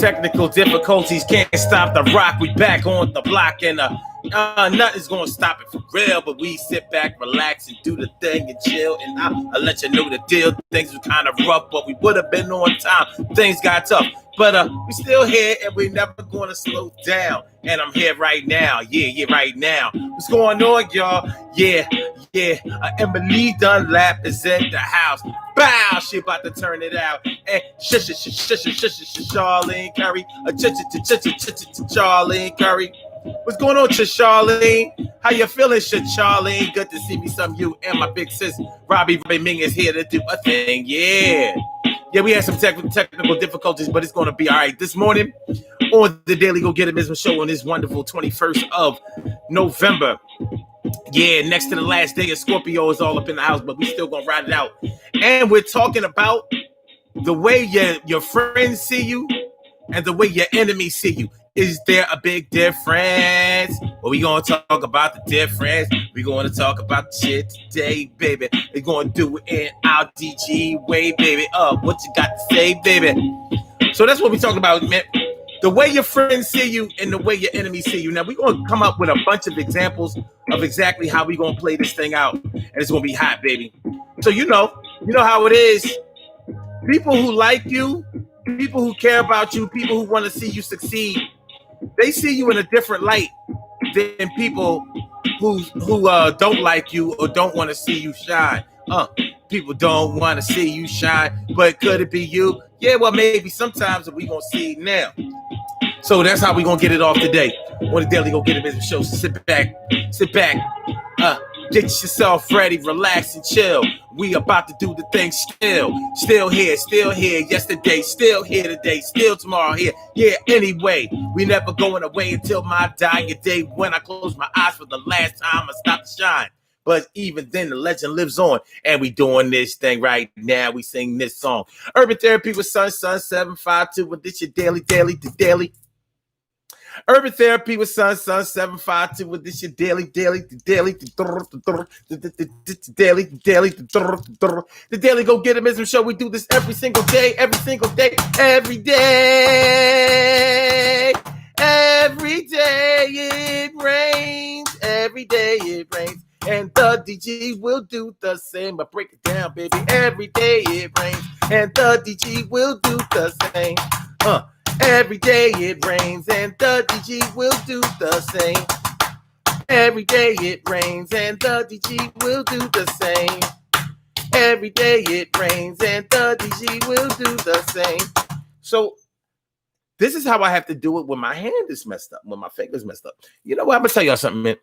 Technical difficulties can't stop the rock. We back on the block, and nothing's gonna stop it for real. But we sit back, relax, and do the thing and chill. And I'll let you know the deal. Things were kind of rough, but we would have been on time. Things got tough, but we still here, and we're never gonna slow down. And I'm here right now, yeah, right now. What's going on, y'all? Yeah. Emily Dunlap is in the house. Bow, she about to turn it out. And Charlene Curry, Charlene Curry. What's going on, Charlene? How you feeling, Charlene? Good to see me, some you and my big sis Robbie Ming is here to do a thing. Yeah, we had some technical difficulties, but it's gonna be all right. This morning on the Daily Go Get It Business Show on this wonderful 21st of November. Yeah, next to the last day of Scorpio is all up in the house, but we still gonna ride it out. And we're talking about the way your friends see you and the way your enemies see you. Is there a big difference? Well, we gonna talk about the difference. We're gonna talk about the shit today, baby. We're gonna do it in our DG way, baby. What you got to say, baby? So that's what we're talking about, man. The way your friends see you and the way your enemies see you. Now, we're going to come up with a bunch of examples of exactly how we're going to play this thing out. And it's going to be hot, baby. So, you know how it is. People who like you, people who care about you, people who want to see you succeed, they see you in a different light than people who don't like you or don't want to see you shine. People don't want to see you shine, but could it be you? Yeah, well, maybe sometimes we going to see it now. So that's how we going to get it off today on the Daily Go Get It Business Show. So sit back, get yourself ready, relax and chill. We about to do the thing still here, yesterday, still here today, still tomorrow here. Yeah, anyway, we never going away until my dying day when I close my eyes for the last time I stop to shine. But even then, the legend lives on, and we doing this thing right now. We sing this song. Urban Therapy with Sun 752. With this your daily. Urban Therapy with Sun 752. With this your daily. The Daily Go Get It Business Show. We do this every single day. Every day it rains. Every day it rains. And the DG will do the same. But break it down, baby. Every day it rains. And the DG will do the same. Every day it rains. And the DG will do the same. Every day it rains. And the DG will do the same. Every day it rains. And the DG will do the same. So this is how I have to do it when my hand is messed up, when my finger's messed up. You know what? I'm going to tell y'all something, man.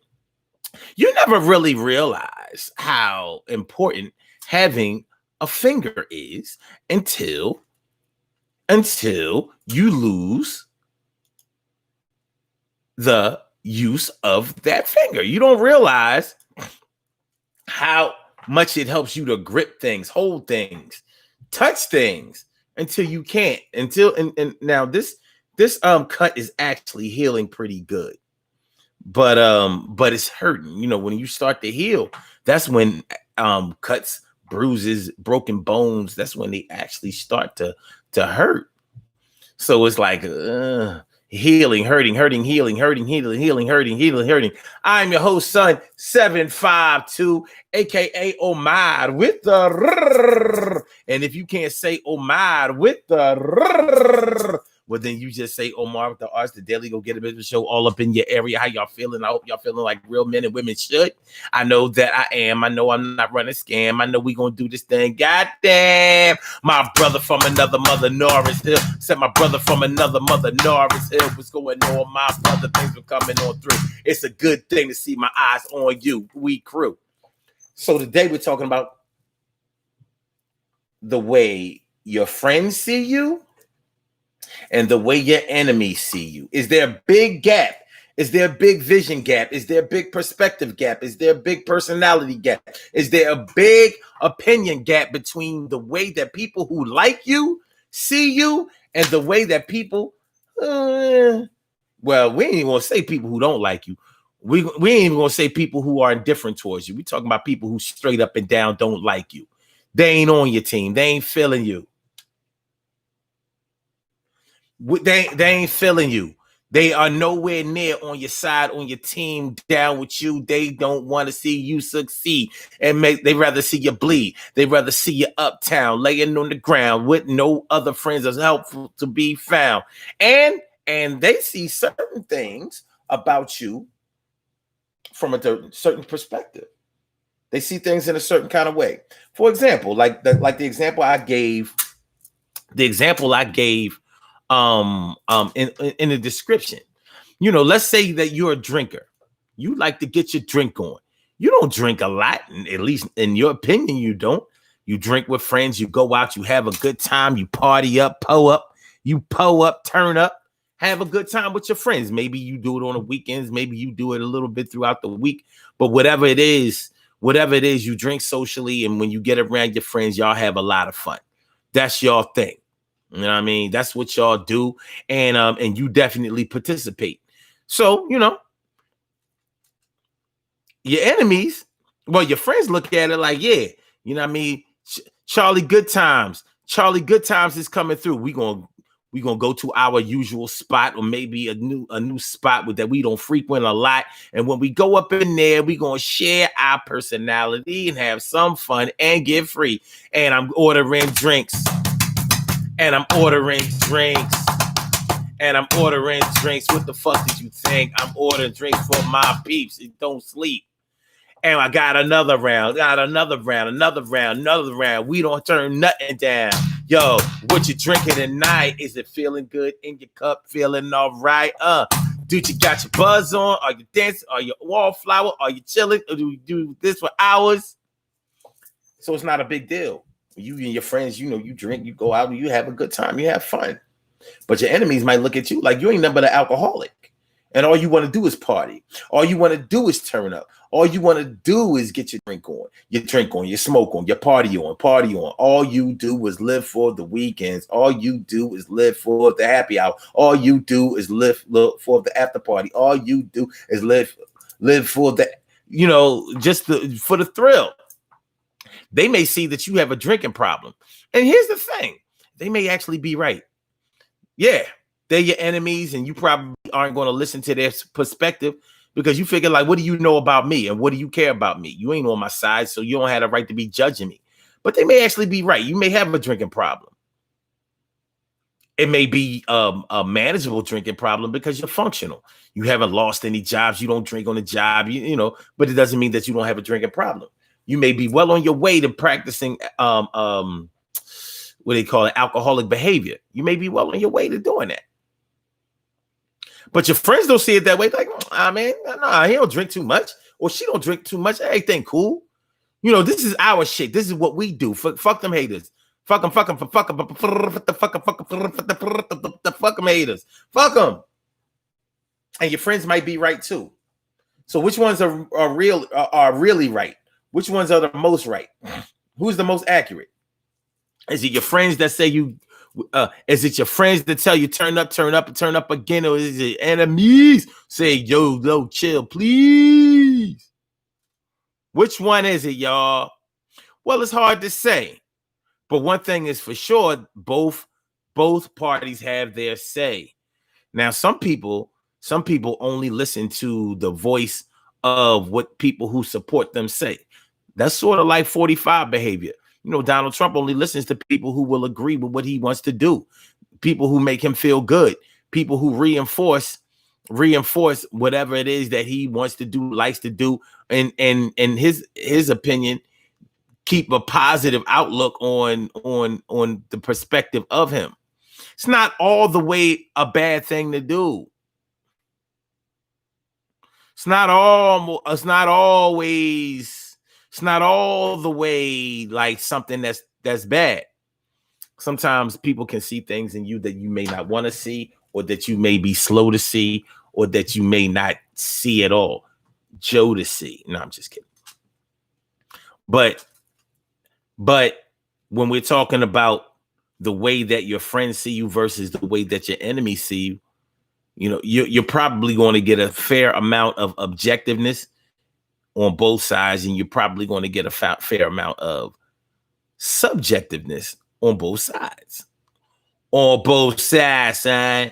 You never really realize how important having a finger is until you lose the use of that finger. You don't realize how much it helps you to grip things, hold things, touch things until you can't. And now this cut is actually healing pretty good. But it's hurting. You know, when you start to heal, that's when cuts, bruises, broken bones, that's when they actually start to hurt. So it's like healing, hurting, healing, hurting. I'm your host, Son 752, aka Omar with the and if you can't say Omar with the well, then you just say Omar with the Arts, the Daily Go Get It Business Show, all up in your area. How y'all feeling? I hope y'all feeling like real men and women should. I know that I am. I know I'm not running a scam. I know we gonna do this thing. Goddamn, my brother from another mother, Norris Hill. Said my brother from another mother, Norris Hill. What's going on, my brother? Things are coming on through. It's a good thing to see my eyes on you, we crew. So today we're talking about the way your friends see you and the way your enemies see you. Is there a big gap? Is there a big vision gap? Is there a big perspective gap? Is there a big personality gap? Is there a big opinion gap between the way that people who like you see you and the way that people, well, we ain't even gonna say people who don't like you. We ain't even gonna say people who are indifferent towards you. We talking about people who straight up and down don't like you. They ain't on your team. They ain't feeling you. They ain't feeling you. They are nowhere near on your side, on your team, down with you. They don't want to see you succeed, and they rather see you bleed. They rather see you uptown, laying on the ground with no other friends as helpful to be found. And they see certain things about you from a certain perspective. They see things in a certain kind of way. For example, like the example I gave, in the description. Let's say that you're a drinker. You like to get your drink on. You don't drink a lot, at least in your opinion, you don't. You drink with friends, you go out, you have a good time, you party up, you turn up, have a good time with your friends. Maybe you do it on the weekends, maybe you do it a little bit throughout the week, but whatever it is, you drink socially, and when you get around your friends, y'all have a lot of fun. That's your thing. You know what I mean? That's what y'all do. And you definitely participate. So, your enemies, well, your friends look at it like, yeah, you know what I mean? Charlie Good Times is coming through. We're going to go to our usual spot, or maybe a new spot that we don't frequent a lot. And when we go up in there, we're going to share our personality and have some fun and get free. And I'm ordering drinks. What the fuck did you think? I'm ordering drinks for my peeps. It don't sleep. And I got another round. We don't turn nothing down. Yo, what you drinking tonight? Is it feeling good in your cup? Feeling all right? Dude, you got your buzz on? Are you dancing? Are you wallflower? Are you chilling? Or do we do this for hours? So it's not a big deal. You and your friends, you drink, you go out, and you have a good time, you have fun. But your enemies might look at you like you ain't nothing but an alcoholic. And all you want to do is party. All you want to do is turn up. All you want to do is get your drink on, your smoke on, your party on. All you do is live for the weekends. All you do is live for the happy hour. All you do is live for the after party. All you do is live for the, for the thrill. They may see that you have a drinking problem. And here's the thing. They may actually be right. Yeah, they're your enemies, and you probably aren't going to listen to their perspective because you figure, like, what do you know about me? And what do you care about me? You ain't on my side, so you don't have the right to be judging me. But they may actually be right. You may have a drinking problem. It may be a manageable drinking problem because you're functional. You haven't lost any jobs. You don't drink on the job, but it doesn't mean that you don't have a drinking problem. You may be well on your way to practicing what they call it, alcoholic behavior. You may be well on your way to doing that. But your friends don't see it that way. Like, man, nah, he don't drink too much, or she don't drink too much. Everything cool. This is our shit. This is what we do. Fuck them haters. Fuck them haters. Fuck them. And your friends might be right too. So which ones are really right? Which ones are the most right? Who's the most accurate? Is it your friends that say is it your friends that tell you turn up and turn up again? Or is it enemies say, yo, chill, please? Which one is it, y'all? Well, it's hard to say. But one thing is for sure, both parties have their say. Now, some people only listen to the voice of what people who support them say. That's sort of like 45 behavior. Donald Trump only listens to people who will agree with what he wants to do, people who make him feel good, people who reinforce whatever it is that he wants to do, likes to do, and his opinion, keep a positive outlook on the perspective of him. It's not all the way a bad thing to do. It's not all the way like something that's bad. Sometimes people can see things in you that you may not want to see, or that you may be slow to see, or that you may not see at all. Joe to see. No, I'm just kidding. But when we're talking about the way that your friends see you versus the way that your enemies see you, you're probably going to get a fair amount of objectiveness on both sides, and you're probably going to get a fair amount of subjectiveness on both sides. on both sides, son.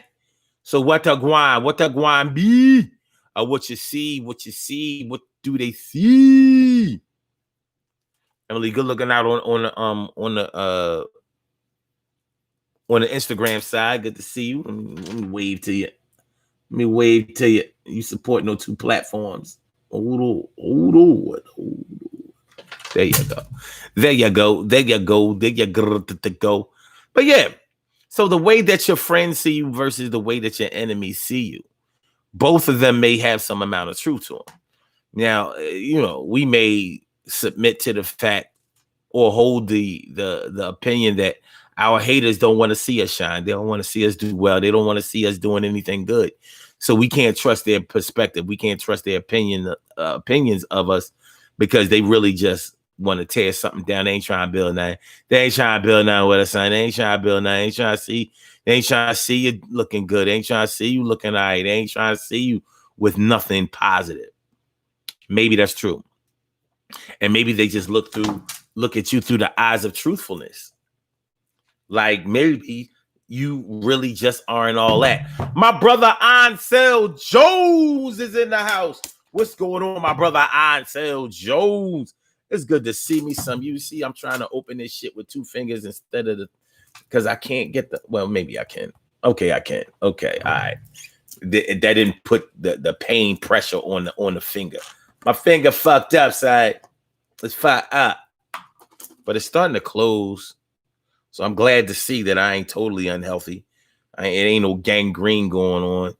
So what the guan be? What you see, what do they see? Emily, good looking out on the Instagram side. Good to see you. Let me wave to you. Let me wave to you. You support no two platforms. Hold on. There you go. There you go. There you go. There you go. But yeah, so the way that your friends see you versus the way that your enemies see you, both of them may have some amount of truth to them. Now, we may submit to the fact or hold the opinion that our haters don't want to see us shine. They don't want to see us do well. They don't want to see us doing anything good. So we can't trust their perspective. We can't trust their opinions of us because they really just want to tear something down. They ain't trying to build nothing. They ain't trying to build nothing with us, son. They ain't trying to build nothing. They ain't trying to see you looking good. They ain't trying to see you looking all right. They ain't trying to see you with nothing positive. Maybe that's true. And maybe they just look at you through the eyes of truthfulness. Like maybe you really just aren't all that. My brother Ansel Jones is in the house. What's going on, my brother Ansel Jones? It's good to see me some. You see, I'm trying to open this shit with two fingers instead of because I can't get well, maybe I can. Okay, I can. Okay, all right. That didn't put the pain pressure on the finger. My finger fucked up, side. It's fucked up. But it's starting to close. So I'm glad to see that I ain't totally unhealthy. It ain't no gangrene going on.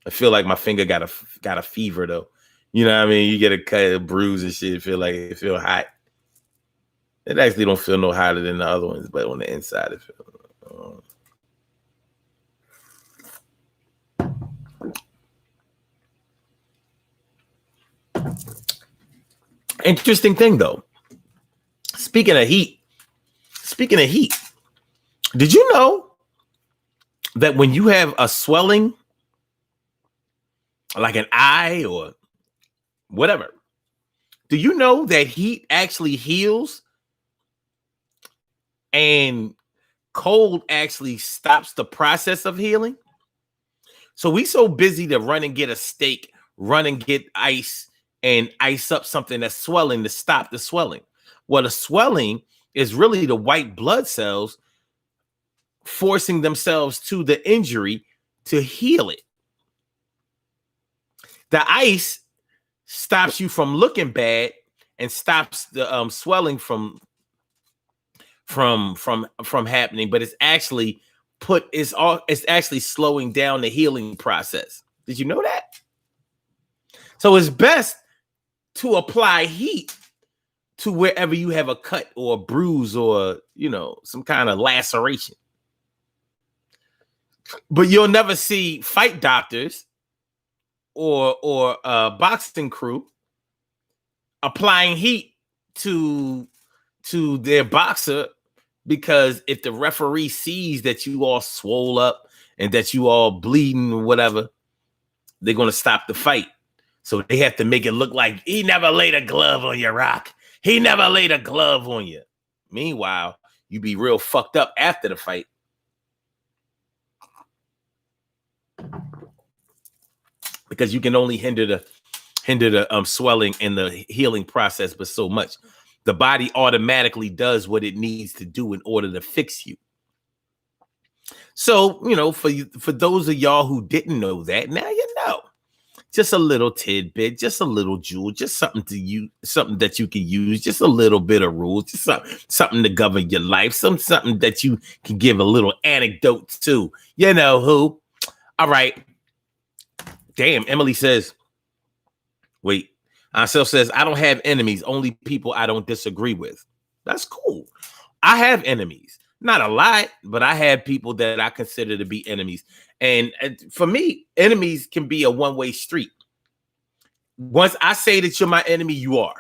I feel like my finger got a fever though. You know what I mean? You get a cut, a bruise and shit. It feel hot. It actually don't feel no hotter than the other ones, but on the inside it feels. Interesting thing though. Speaking of heat, did you know that when you have a swelling, like an eye or whatever, do you know that heat actually heals and cold actually stops the process of healing? So we so busy to run and get a steak, run and get ice and ice up something that's swelling to stop the swelling. Well, the swelling is really the white blood cells forcing themselves to the injury to heal it. The ice stops you from looking bad and stops the swelling from happening, but it's actually it's actually slowing down the healing process. Did you know that? So it's best to apply heat to wherever you have a cut or a bruise or some kind of laceration. But you'll never see fight doctors or boxing crew applying heat to their boxer, because if the referee sees that you all swole up and that you all bleeding or whatever, they're going to stop the fight. So they have to make it look like he never laid a glove on your rock. He never laid a glove on you. Meanwhile, you be real fucked up after the fight. Because you can only hinder the swelling and the healing process, but so much. The body automatically does what it needs to do in order to fix you. So, for those of y'all who didn't know that, now you know. Just a little tidbit, just a little jewel, just something that you can use, just a little bit of rules, just something to govern your life, something that you can give a little anecdote to. You know who? All right. Damn, Emily says, wait. Ansel says, I don't have enemies, only people I don't disagree with. That's cool. I have enemies. Not a lot, but I have people that I consider to be enemies. And for me, enemies can be a one-way street. Once I say that you're my enemy, you are.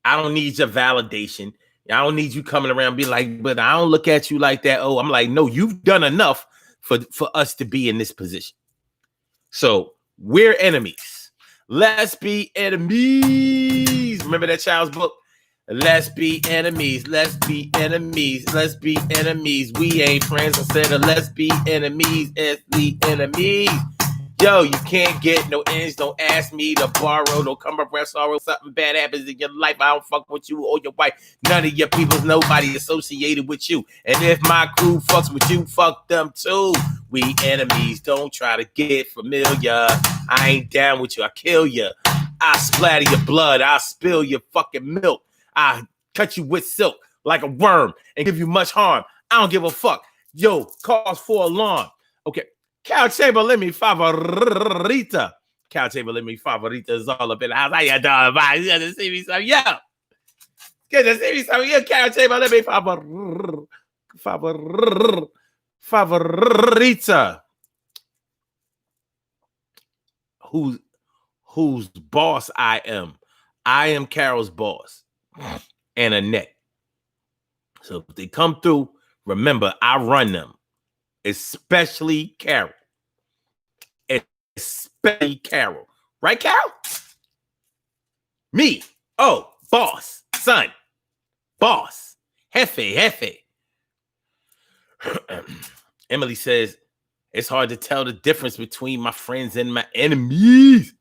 I don't need your validation. I don't need you coming around and be like, but I don't look at you like that. Oh, I'm like, no, you've done enough for us to be in this position. So we're enemies. Let's be enemies. Remember that child's book? Let's be enemies. Let's be enemies. Let's be enemies. We ain't friends. Instead of let's be enemies. Let's be enemies. Yo, you can't get no ends. Don't ask me to borrow. Don't come around sorrow. Something bad happens in your life. I don't fuck with you or your wife. None of your people's nobody associated with you. And if my crew fucks with you, fuck them too. We enemies. Don't try to get familiar. I ain't down with you. I kill you. I splatter your blood. I spill your fucking milk. I cut you with silk like a worm and give you much harm. I don't give a fuck. Yo, cause for alarm. Okay. Cal Chamberlain, mi favorita. Cal Chamberlain, mi favorita is all up in the house. How you doing, man? You got to see me some, yeah. Good to see me some, yeah. Cal Chamberlain, mi favorita. Whose boss I am. I am Carol's boss and Annette. So if they come through, remember, I run them. Especially Carol. Especially Carol. Right, Carol? Me. Oh, boss. Son. Boss. Jefe. Emily says, it's hard to tell the difference between my friends and my enemies.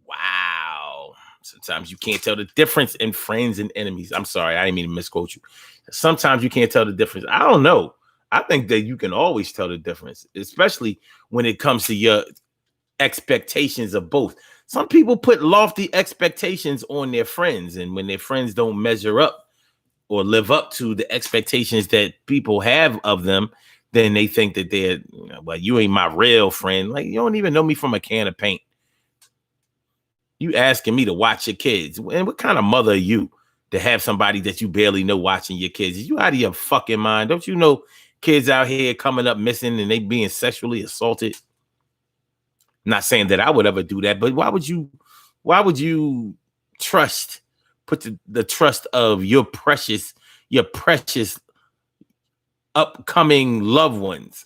Wow. Sometimes you can't tell the difference in friends and enemies. I'm sorry. I didn't mean to misquote you. Sometimes you can't tell the difference. I don't know. I think that you can always tell the difference, especially when it comes to your expectations of both. Some people put lofty expectations on their friends, and when their friends don't measure up or live up to the expectations that people have of them, then they think that they're, well, you ain't my real friend. Like, you don't even know me from a can of paint. You asking me to watch your kids. And what kind of mother are you to have somebody that you barely know watching your kids? Are you out of your fucking mind? Don't you know kids out here coming up missing and they being sexually assaulted? I'm not saying that I would ever do that, but why would you put the trust of your precious upcoming loved ones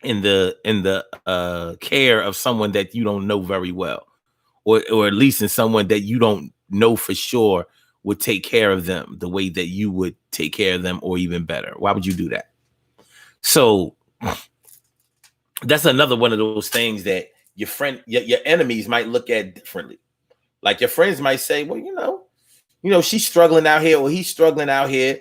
in the care of someone that you don't know very well, or at least in someone that you don't know for sure would take care of them the way that you would take care of them, or even better? Why would you do that? So that's another one of those things that your enemies might look at differently. Like your friends might say, well, she's struggling out here, or he's struggling out here,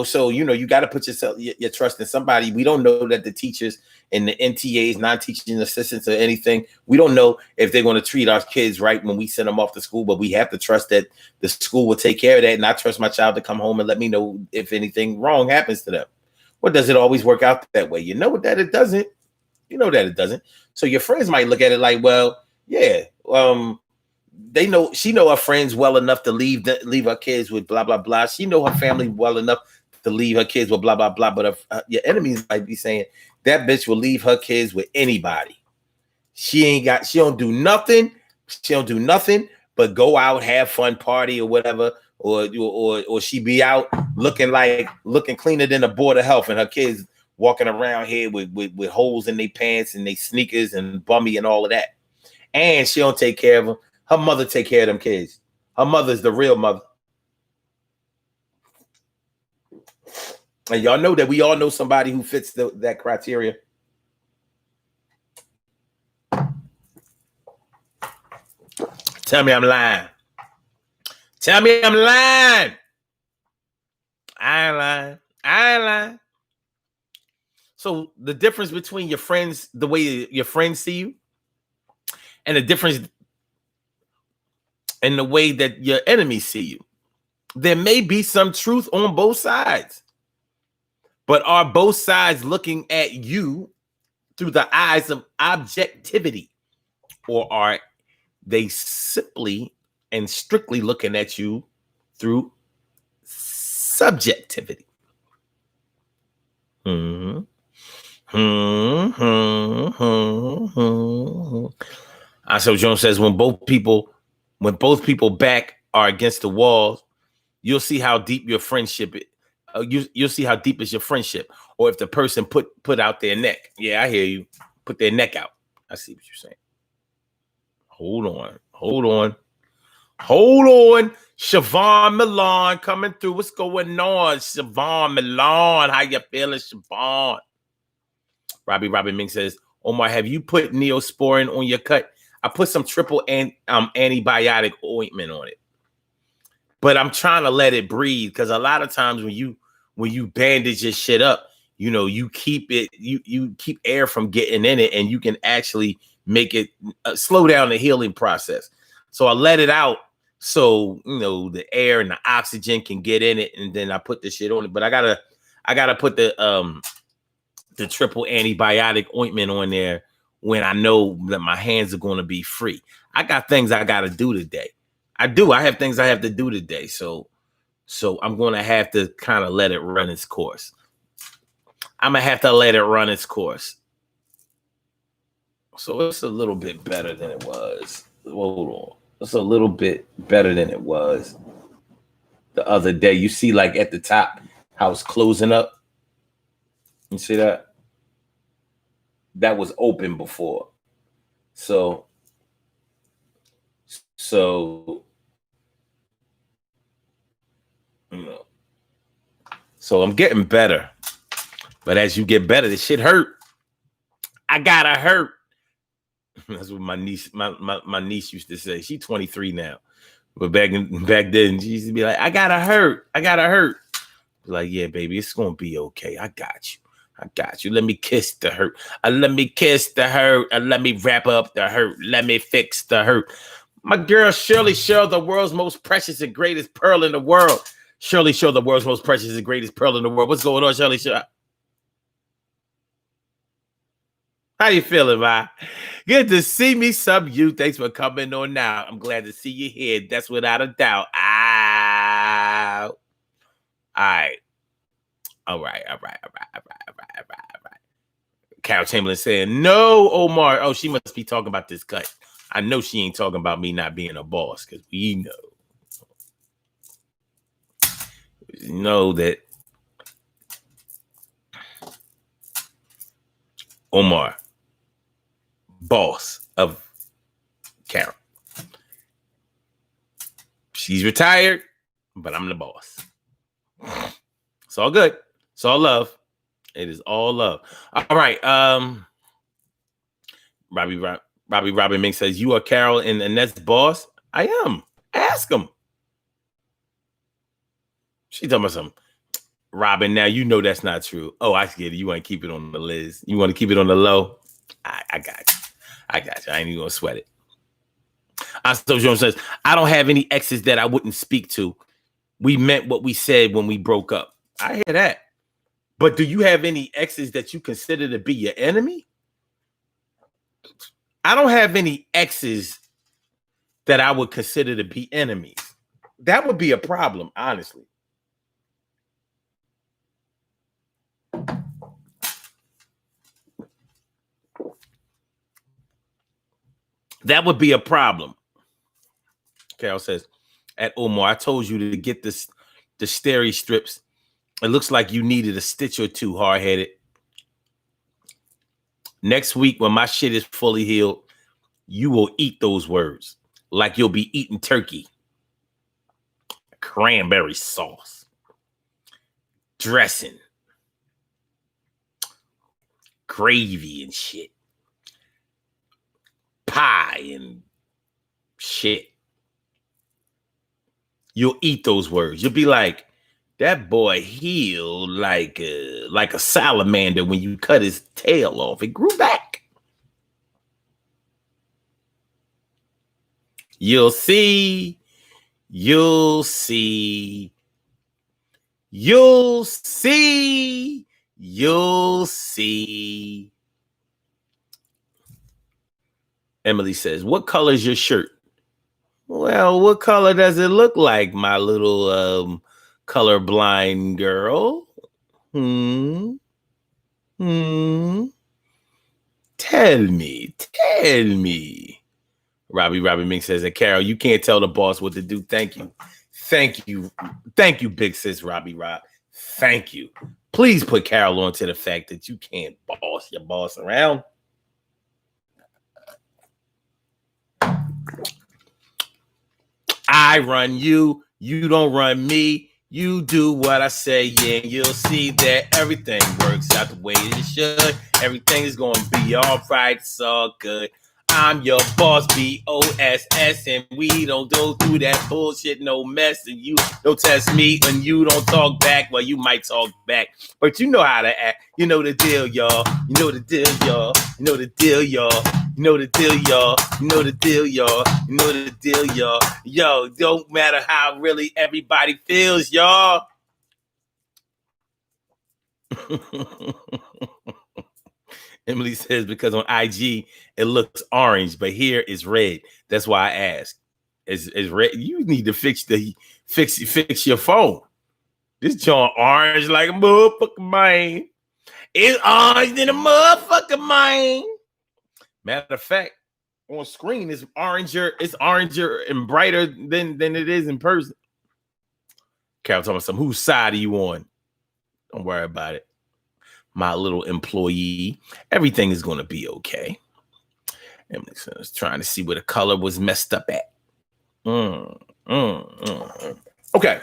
so, you got to put your trust in somebody. We don't know that the teachers and the NTAs, non-teaching assistants or anything, we don't know if they're going to treat our kids right when we send them off to school, but we have to trust that the school will take care of that. And I trust my child to come home and let me know if anything wrong happens to them. Well, does it always work out that way? You know that it doesn't. So your friends might look at it like, well, yeah, she know her friends well enough to leave her kids with blah, blah, blah. She know her family well enough to leave her kids with blah, blah, blah. But your enemies might be saying that bitch will leave her kids with anybody. She don't do nothing. She don't do nothing but go out, have fun, party or whatever. Or she be out looking cleaner than a board of health, and her kids walking around here with holes in their pants and their sneakers and bummy and all of that. And she don't take care of them. Her mother take care of them kids. Her mother's the real mother. And y'all know that we all know somebody who fits that criteria. Tell me I'm lying. Tell me I'm lying. I ain't lying. So the difference between your friends, the way your friends see you, and the difference in the way that your enemies see you. There may be some truth on both sides, but are both sides looking at you through the eyes of objectivity, or are they simply and strictly looking at you through subjectivity? So Jones says, when both people back are against the walls, you'll see how deep your friendship is. You'll see how deep is your friendship, or if the person put out their neck. Yeah, I hear you. Put their neck out. I see what you're saying. Hold Hold on. Siobhan Milan coming through. What's going on? Siobhan Milan. How you feeling, Siobhan? Robbie Ming says, Omar, have you put Neosporin on your cut? I put some triple antibiotic ointment on it. But I'm trying to let it breathe, because a lot of times when you bandage your shit up, you know, you keep air from getting in it, and you can actually make it slow down the healing process. So I let it out so, you know, the air and the oxygen can get in it, and then I put the shit on it. But I gotta put the triple antibiotic ointment on there when I know that my hands are going to be free. I got things I got to do today. I have things I have to do today. So I'm going to have to kind of let it run its course. I'm going to have to let it run its course. So it's a little bit better than it was. Hold on. It's a little bit better than it was the other day. You see, like at the top, how it's closing up. You see that? That was open before. So you know. So I'm getting better. But as you get better, this shit hurt. I gotta hurt. That's what my niece used to say. She's 23 now. But back then, she used to be like, I gotta hurt. Like, yeah, baby, it's gonna be okay. I got you. Let me kiss the hurt. Let me kiss the hurt. Let me wrap up the hurt. Let me fix the hurt. My girl, Shirley Shell, the world's most precious and greatest pearl in the world. Shirley Shell, the world's most precious and greatest pearl in the world. What's going on, Shirley Shell? How you feeling, man? Good to see me, some you. Thanks for coming on now. I'm glad to see you here. That's without a doubt. Ow. All right. Carol Chamberlain saying, no, Omar. Oh, she must be talking about this cut. I know she ain't talking about me not being a boss, because we know that Omar, boss of Carol. She's retired, but I'm the boss. It's all good. It's all love. It is all love. All right. Robbie Mink says, you are Carol and Annette's boss? I am. Ask him. She talking about something. Robin, now you know that's not true. Oh, I get it. You want to keep it on the Liz. You want to keep it on the low? I got you. I ain't even going to sweat it. Oscar Jones says, I don't have any exes that I wouldn't speak to. We meant what we said when we broke up. I hear that. But do you have any exes that you consider to be your enemy? I don't have any exes that I would consider to be enemies. That would be a problem, honestly. That would be a problem. Carol says, at Omar, I told you to get the steri strips. It looks like you needed a stitch or two, hard-headed. Next week, when my shit is fully healed, you will eat those words like you'll be eating turkey. Cranberry sauce. Dressing. Gravy and shit. Pie and shit. You'll eat those words. You'll be like, that boy healed like a salamander when you cut his tail off. It grew back. You'll see. You'll see. You'll see. You'll see. Emily says, what color is your shirt? Well, what color does it look like, my little colorblind girl? Tell me. Robbie Mink says, and Carol, you can't tell the boss what to do. Thank you, big sis Robbie Rob. Thank you. Please put Carol on to the fact that you can't boss your boss around. I run you. You don't run me. You do what I say, yeah, and you'll see that everything works out the way it should. Everything is going to be all right. It's all good. I'm your boss, BOSS, and we don't go through that bullshit, no mess. And you don't test me, and you don't talk back. Well, you might talk back, but you know how to act. You know the deal, y'all. You know the deal, y'all. You know the deal, y'all. You know the deal, y'all. You know the deal, y'all. You know the deal, y'all. Yo, don't matter how really everybody feels, y'all. Emily says, because on IG it looks orange, but here it's red. That's why I asked. It's red. You need to fix your phone. This joint orange like a motherfucking mine. It's orange in a motherfucking mine. Matter of fact, on screen it's oranger and brighter than it is in person. Carol talking about something. Whose side are you on? Don't worry about it. My little employee. Everything is going to be okay. Emily was trying to see where the color was messed up at. Okay.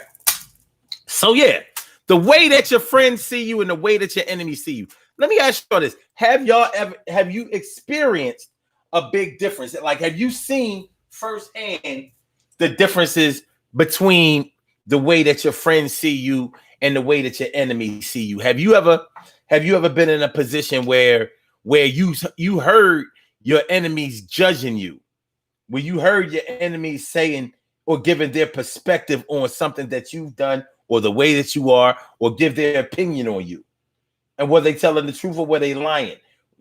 So yeah, the way that your friends see you and the way that your enemies see you. Let me ask you this. Have you experienced a big difference? Like, have you seen firsthand the differences between the way that your friends see you and the way that your enemies see you? Have you ever been in a position where you heard your enemies judging you, where you heard your enemies saying or giving their perspective on something that you've done or the way that you are, or give their opinion on you? And were they telling the truth or were they lying?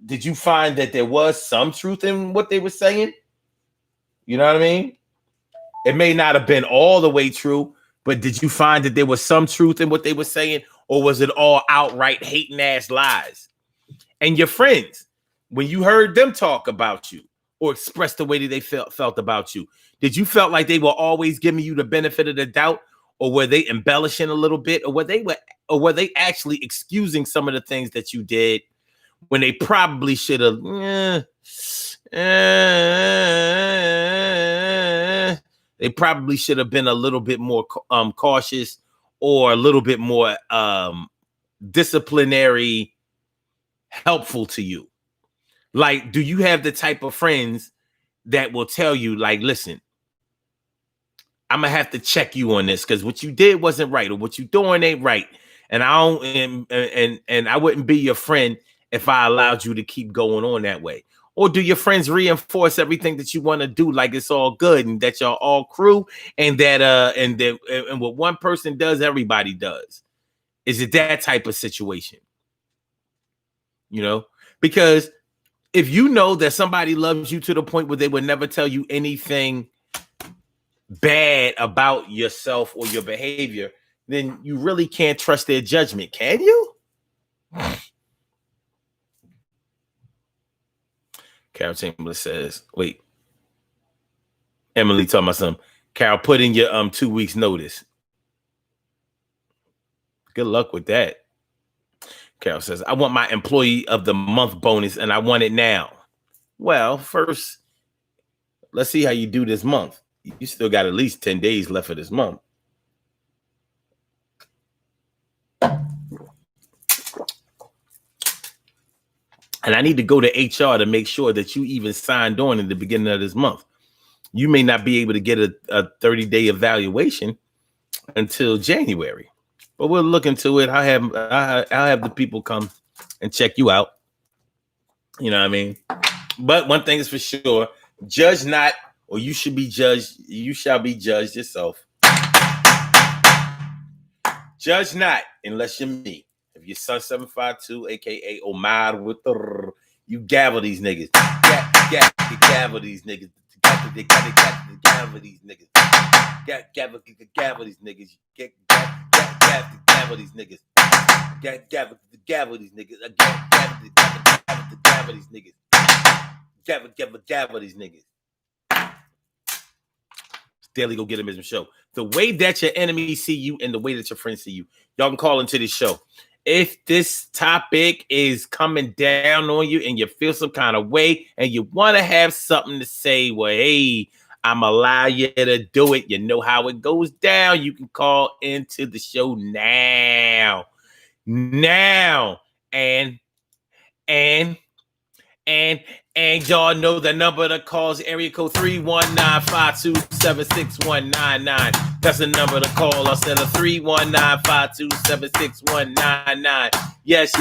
Did you find that there was some truth in what they were saying? You know what I mean? It may not have been all the way true, but did you find that there was some truth in what they were saying, or was it all outright hating ass lies? And your friends, when you heard them talk about you or express the way that they felt about you, did you felt like they were always giving you the benefit of the doubt, or were they embellishing a little bit, or were they actually excusing some of the things that you did when they probably should have? They probably should have been a little bit more cautious, or a little bit more disciplinary, helpful to you. Like, do you have the type of friends that will tell you, like, listen, I'm gonna have to check you on this because what you did wasn't right, or what you doing ain't right, and I don't, and I wouldn't be your friend if I allowed you to keep going on that way? Or do your friends reinforce everything that you want to do, like it's all good and that y'all all crew, and that and what one person does, everybody does? Is it that type of situation? You know, because if you know that somebody loves you to the point where they would never tell you anything bad about yourself or your behavior, then you really can't trust their judgment, can you? Carol Chamberlain says, wait, Emily talking about something. Carol, put in your 2 weeks notice. Good luck with that. Carol says, I want my employee of the month bonus and I want it now. Well, first, let's see how you do this month. You still got at least 10 days left of this month. And I need to go to HR to make sure that you even signed on in the beginning of this month. You may not be able to get a 30-day evaluation until January, but we'll look into it. I'll have the people come and check you out. You know what I mean? But one thing is for sure, judge not, or you should be judged. You shall be judged yourself. Judge not unless you're me. If you're Sun 752, aka Omar with the, you gavel these niggas. Gavel these niggas. Gavel these niggas. Gavel these niggas. Gavel these niggas. Gavel these niggas. Gavel these niggas. Gavel these niggas. Daily Go Get Him show. The way that your enemies see you and the way that your friends see you. Y'all can call into this show. If this topic is coming down on you and you feel some kind of way and you want to have something to say, well, hey, I'm allow you to do it. You know how it goes down. You can call into the show now. And y'all know the number to call is area code 319-527-6199. That's the number to call instead of 319-527-6199. Yes,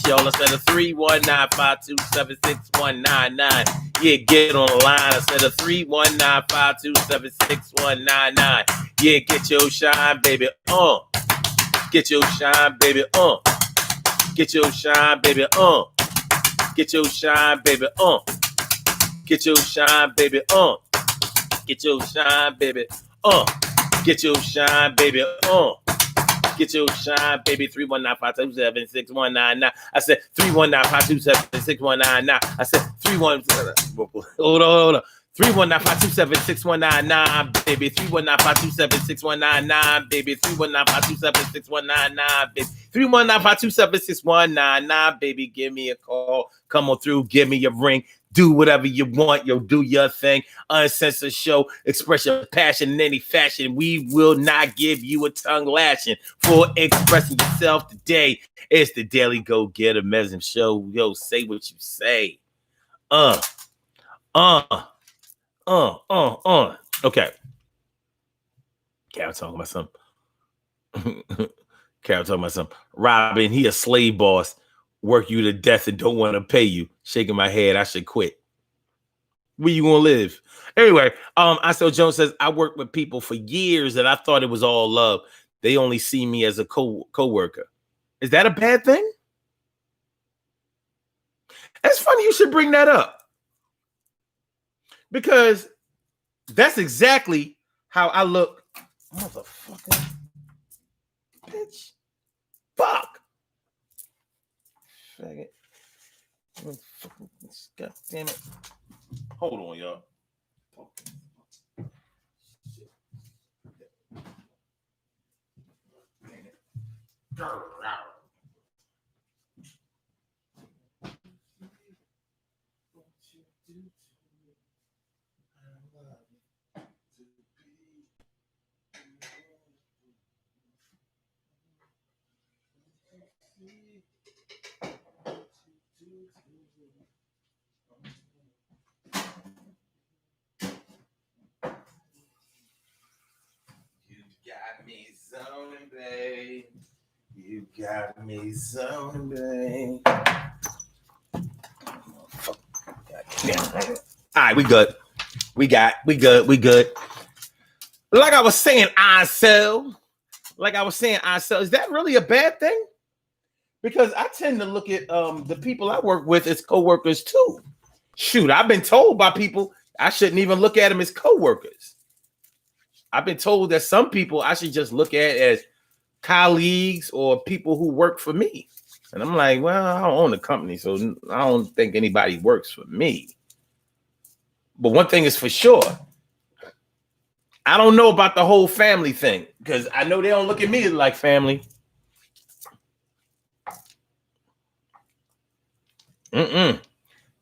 y'all. Instead of 319-527-6199. Yeah, get on the line instead of 319-527-6199. Yeah, get your shine, baby. Get your shine, baby. Get your shine, baby. Get your shine, baby, Get your shine, baby, Get your shine, baby, Get your shine, baby, Get your shine, baby. 319-527-6199. I said 319-527-6199. I said 319. Hold on. 319-527-6199, baby. 319-527-6199, baby. 319-527-6199, baby. 319-527-6199, baby. Give me a call. Come on through. Give me a ring. Do whatever you want. Yo, do your thing. Uncensored show. Express your passion in any fashion. We will not give you a tongue lashing for expressing yourself today. It's the Daily Go Getter Mesm Show. Yo, say what you say. Okay. Carol talking about something. Robin, he a slave boss. Work you to death and don't want to pay you. Shaking my head. I should quit. Where you gonna live? Anyway, Isel Jones says, I worked with people for years and I thought it was all love. They only see me as a co-worker. Is that a bad thing? It's funny you should bring that up. Because that's exactly how I look. Motherfucker. Bitch. Fuck. Faggot. God damn it. Hold on, y'all. You got me zombie. All right, we good. We good. Like I was saying, Isel. Is that really a bad thing? Because I tend to look at the people I work with as co-workers too. Shoot, I've been told by people I shouldn't even look at them as co-workers. I've been told that some people I should just look at as colleagues or people who work for me. And I'm like, well, I don't own the company, so I don't think anybody works for me. But one thing is for sure, I don't know about the whole family thing because I know they don't look at me like family. They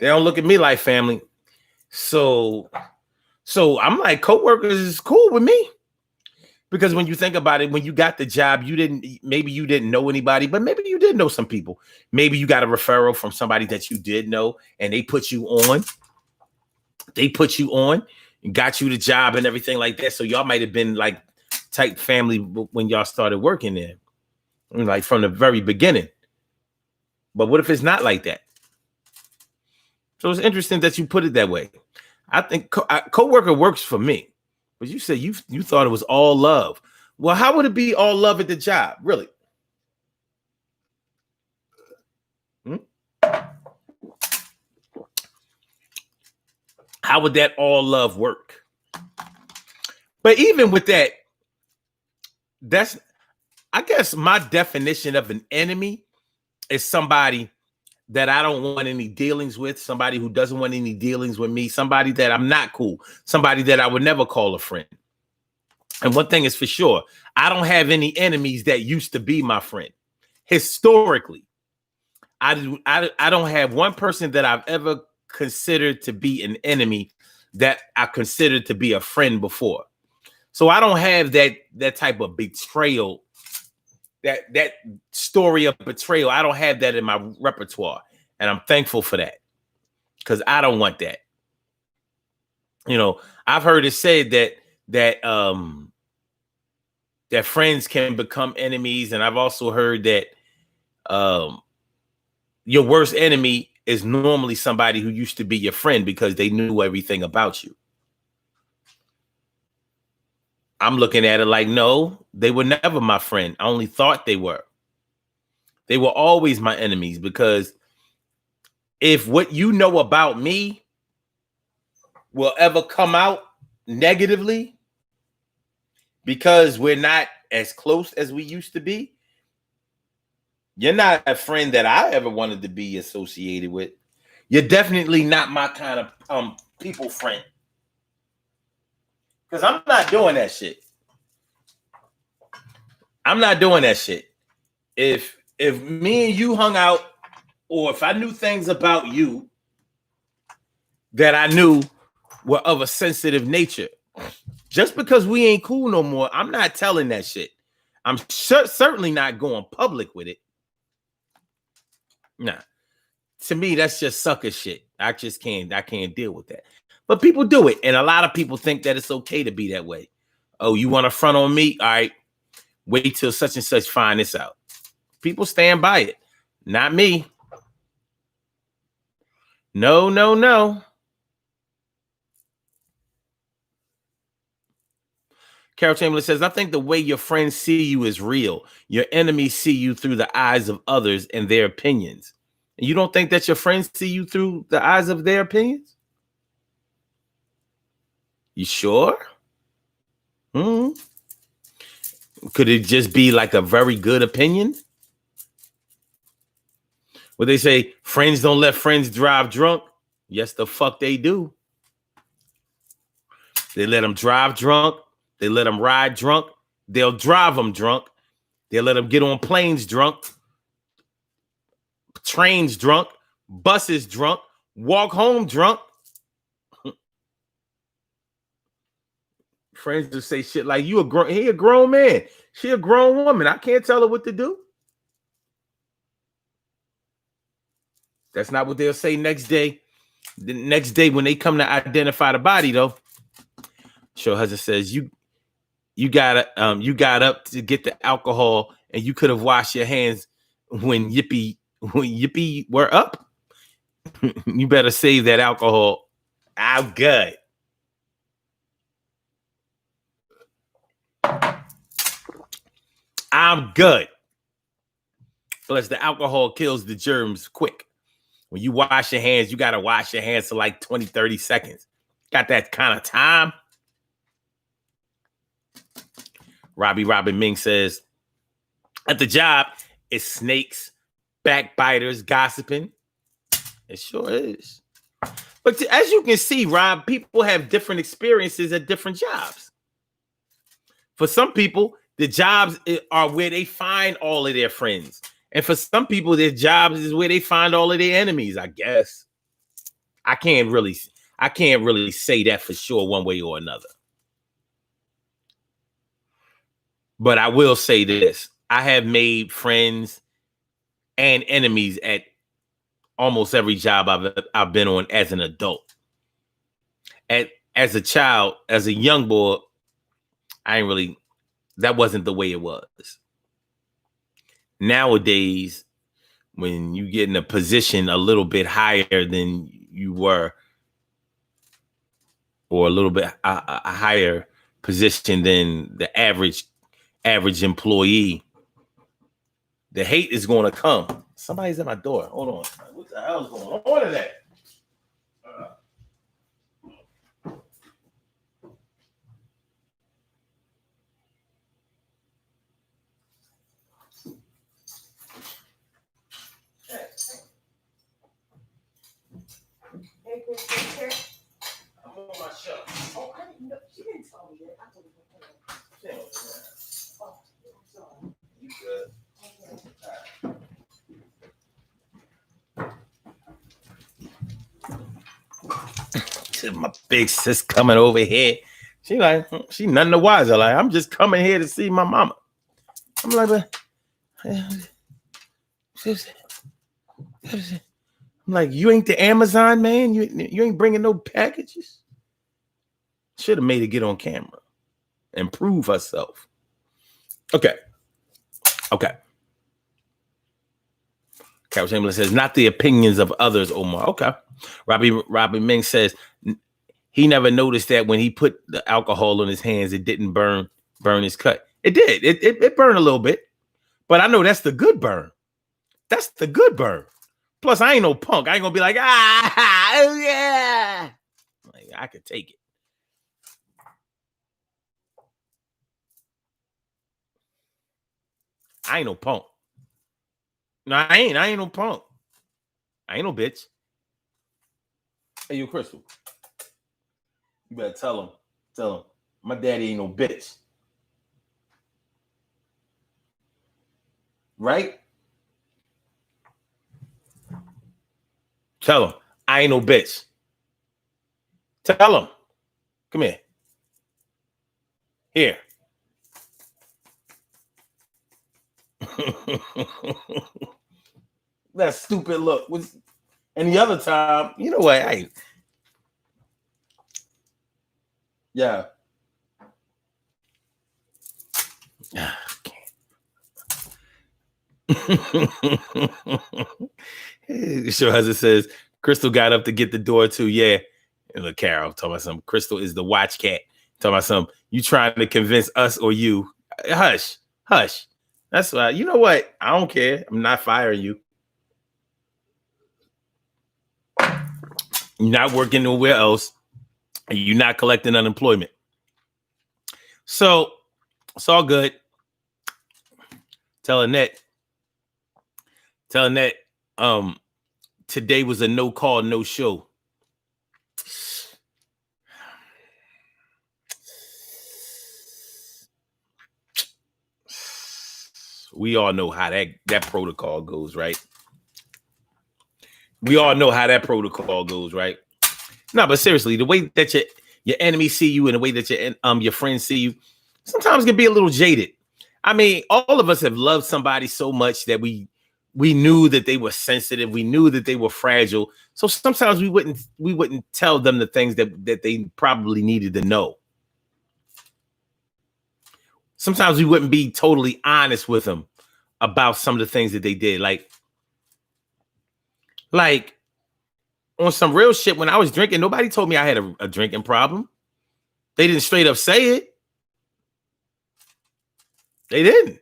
don't look at me like family. So I'm like, co-workers is cool with me. Because when you think about it, when you got the job, maybe you didn't know anybody, but maybe you did know some people. Maybe you got a referral from somebody that you did know and they put you on. And got you the job and everything like that. So y'all might have been like tight family when y'all started working there, like from the very beginning. But what if it's not like that? So it's interesting that you put it that way. I think co-worker works for me. But you said you thought it was all love. Well, how would it be all love at the job? Really? How would that all love work? But even with that, I guess my definition of an enemy is somebody that I don't want any dealings with, somebody who doesn't want any dealings with me, somebody that I'm not cool, somebody that I would never call a friend. And one thing is for sure, I don't have any enemies that used to be my friend. Historically, I don't have one person that I've ever considered to be an enemy that I considered to be a friend before. So I don't have that type of betrayal, that story of betrayal. I don't have that in my repertoire, and I'm thankful for that, because I don't want that. I've heard it said that friends can become enemies, and I've also heard that your worst enemy is normally somebody who used to be your friend because they knew everything about you. I'm looking at it like, no, they were never my friend. I only thought they were. They were always my enemies, because if what you know about me will ever come out negatively because we're not as close as we used to be, you're not a friend that I ever wanted to be associated with. You're definitely not my kind of people friend. Because I'm not doing that shit. I'm not doing that shit. If me and you hung out, or if I knew things about you that I knew were of a sensitive nature, just because we ain't cool no more, I'm not telling that shit. I'm certainly not going public with it. Nah. To me, that's just sucker shit. I can't deal with that. But people do it. And a lot of people think that it's okay to be that way. Oh, you want to front on me? All right. Wait till such and such find this out. People stand by it. Not me. No, no, no. Carol Chamberlain says, I think the way your friends see you is real. Your enemies see you through the eyes of others and their opinions. And you don't think that your friends see you through the eyes of their opinions? You sure? Hmm. Could it just be like a very good opinion? What they say, friends don't let friends drive drunk. Yes, the fuck they do. They let them drive drunk. They let them ride drunk. They'll drive them drunk. They'll let them get on planes drunk, trains drunk, buses drunk, walk home drunk. Friends just say shit like, he a grown man. She a grown woman. I can't tell her what to do. That's not what they'll say next day. The next day when they come to identify the body, though, show husband says, you got up to get the alcohol and you could have washed your hands when Yippee were up. You better save that alcohol. I'm good. I'm good. Plus, the alcohol kills the germs quick. When you wash your hands, you got to wash your hands for like 20, 30 seconds. Got that kind of time. Robin Ming says, at the job, it's snakes, backbiters, gossiping. It sure is. But as you can see, Rob, people have different experiences at different jobs. For some people, the jobs are where they find all of their friends. And for some people, their jobs is where they find all of their enemies, I guess. I can't really say that for sure one way or another. But I will say this. I have made friends and enemies at almost every job I've been on as an adult. As a child, as a young boy, that wasn't the way it was. Nowadays, when you get in a position a little bit higher than you were, or a little bit a higher position than the average employee, the hate is going to come. Somebody's at my door. Hold on. What the hell is going on in that? Hey, Chris, I'm on my show. Oh, I didn't know. She didn't tell me that. I told her. Oh, I'm sorry. You good? Okay. All right. My big sis coming over here. She none the wiser. Like, I'm just coming here to see my mama. I'm like, but I'm like, you ain't the Amazon man. You ain't bringing no packages. Should have made her get on camera and prove herself. Okay. Carol Chamberlain says, not the opinions of others, Omar. Okay. Robbie Ming says he never noticed that when he put the alcohol on his hands, it didn't burn his cut. It did. It burned a little bit. But I know that's the good burn. That's the good burn. Plus, I ain't no punk. I ain't gonna be like, yeah. Like, I could take it. I ain't no punk. No, I ain't no punk. I ain't no bitch. Hey, you Crystal. You better tell him. My daddy ain't no bitch. Right? Tell him. I ain't no bitch. Tell him. Come here. Here. That stupid look. And the other time, you know what? Yeah. Sure, as it says, Crystal got up to get the door too. Yeah. And look, Carol, talking about some. Crystal is the watch cat. Talking about some. You trying to convince us or you? Hush. That's why. You know what? I don't care. I'm not firing you. You're not working nowhere else. And you're not collecting unemployment. So it's all good. Tell Annette, today was a no call, no show. We all know how that protocol goes, right? No, but seriously, the way that your enemies see you and the way that your friends see you, sometimes can be a little jaded. I mean, all of us have loved somebody so much that we knew that they were sensitive. We knew that they were fragile. So sometimes we wouldn't tell them the things that they probably needed to know. Sometimes we wouldn't be totally honest with them about some of the things that they did. Like on some real shit, when I was drinking, nobody told me I had a drinking problem. They didn't straight up say it. They didn't.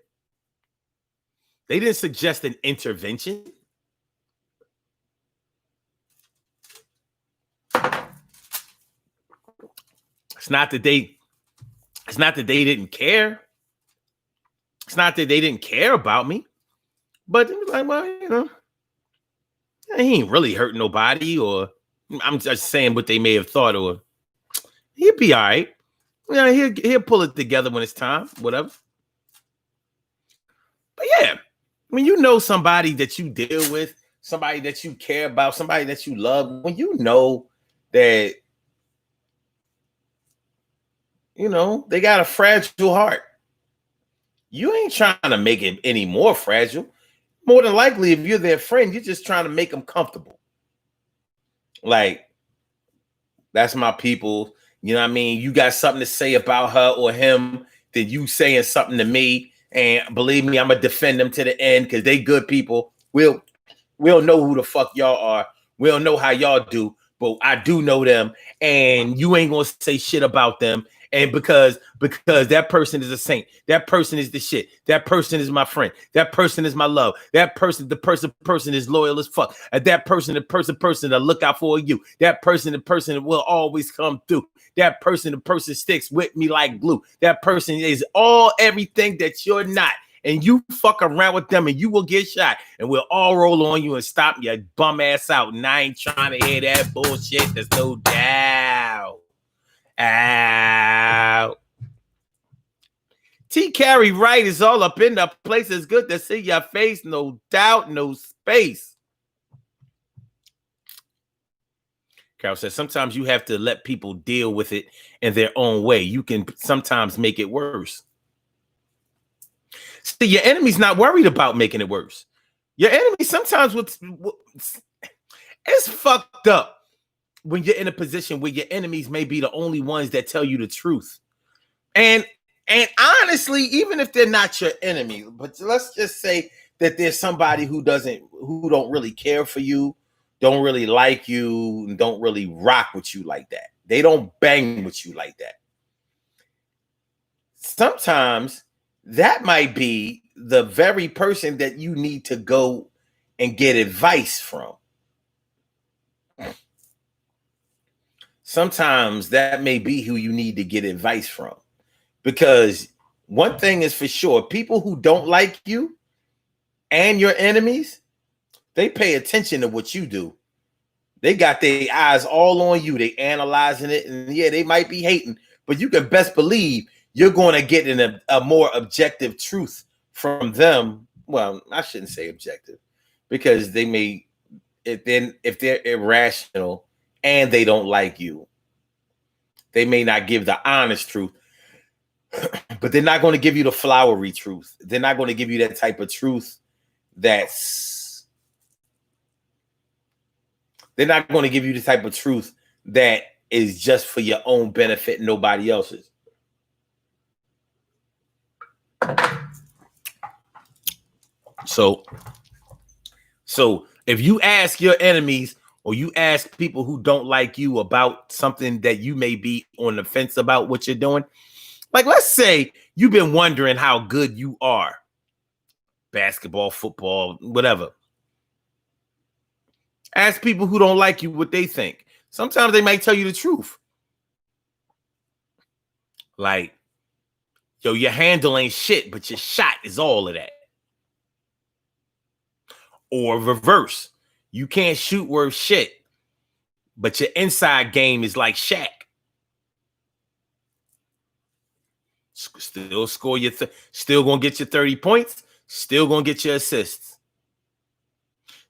They didn't suggest an intervention. It's not that they didn't care. It's not that they didn't care about me. But it was like, well, you know, he ain't really hurting nobody, or I'm just saying what they may have thought, or he'll be all right. Yeah, he'll pull it together when it's time, whatever. But yeah, when you know somebody that you deal with, somebody that you care about, somebody that you love, when you know that, you know, they got a fragile heart, you ain't trying to make it any more fragile. More than likely, if you're their friend, you're just trying to make them comfortable. Like, that's my people. You know what I mean? You got something to say about her or him, then you saying something to me. And believe me, I'm going to defend them to the end because they good people. We'll know who the fuck y'all are. We'll know how y'all do. But I do know them. And you ain't going to say shit about them. And because that person is a saint, that person is the shit, that person is my friend, that person is my love, that person, the person is loyal as fuck, and that person to look out for you, that person will always come through, that person sticks with me like glue, that person is everything that you're not, and you fuck around with them and you will get shot, and we'll all roll on you and stomp your bum ass out. And I ain't trying to hear that bullshit. There's no doubt. Out. T. Carey Wright is all up in the place. It's good to see your face. No doubt, no space. Carol says, sometimes you have to let people deal with it in their own way. You can sometimes make it worse. See, your enemy's not worried about making it worse. Your enemy sometimes it's fucked up when you're in a position where your enemies may be the only ones that tell you the truth. And honestly, even if they're not your enemy, but let's just say that there's somebody who don't really care for you, don't really like you, and don't really rock with you like that. They don't bang with you like that. Sometimes that might be the very person that you need to go and get advice from. Sometimes that may be who you need to get advice from. Because one thing is for sure, people who don't like you and your enemies, they pay attention to what you do. They got their eyes all on you. They analyzing it. And yeah, they might be hating, but you can best believe you're going to get a more objective truth from them. Well, I shouldn't say objective, because they may, if they're irrational and they don't like you, they may not give the honest truth, but they're not going to give you the flowery truth. They're not going to give you that type of truth they're not going to give you the type of truth that is just for your own benefit and nobody else's. So if you ask your enemies or you ask people who don't like you about something that you may be on the fence about what you're doing, like let's say you've been wondering how good you are, basketball, football, whatever. Ask people who don't like you what they think. Sometimes they might tell you the truth. Like, yo, your handle ain't shit, but your shot is all of that. Or reverse. You can't shoot worth shit, but your inside game is like Shaq. Still score your, still gonna get your 30 points, still gonna get your assists.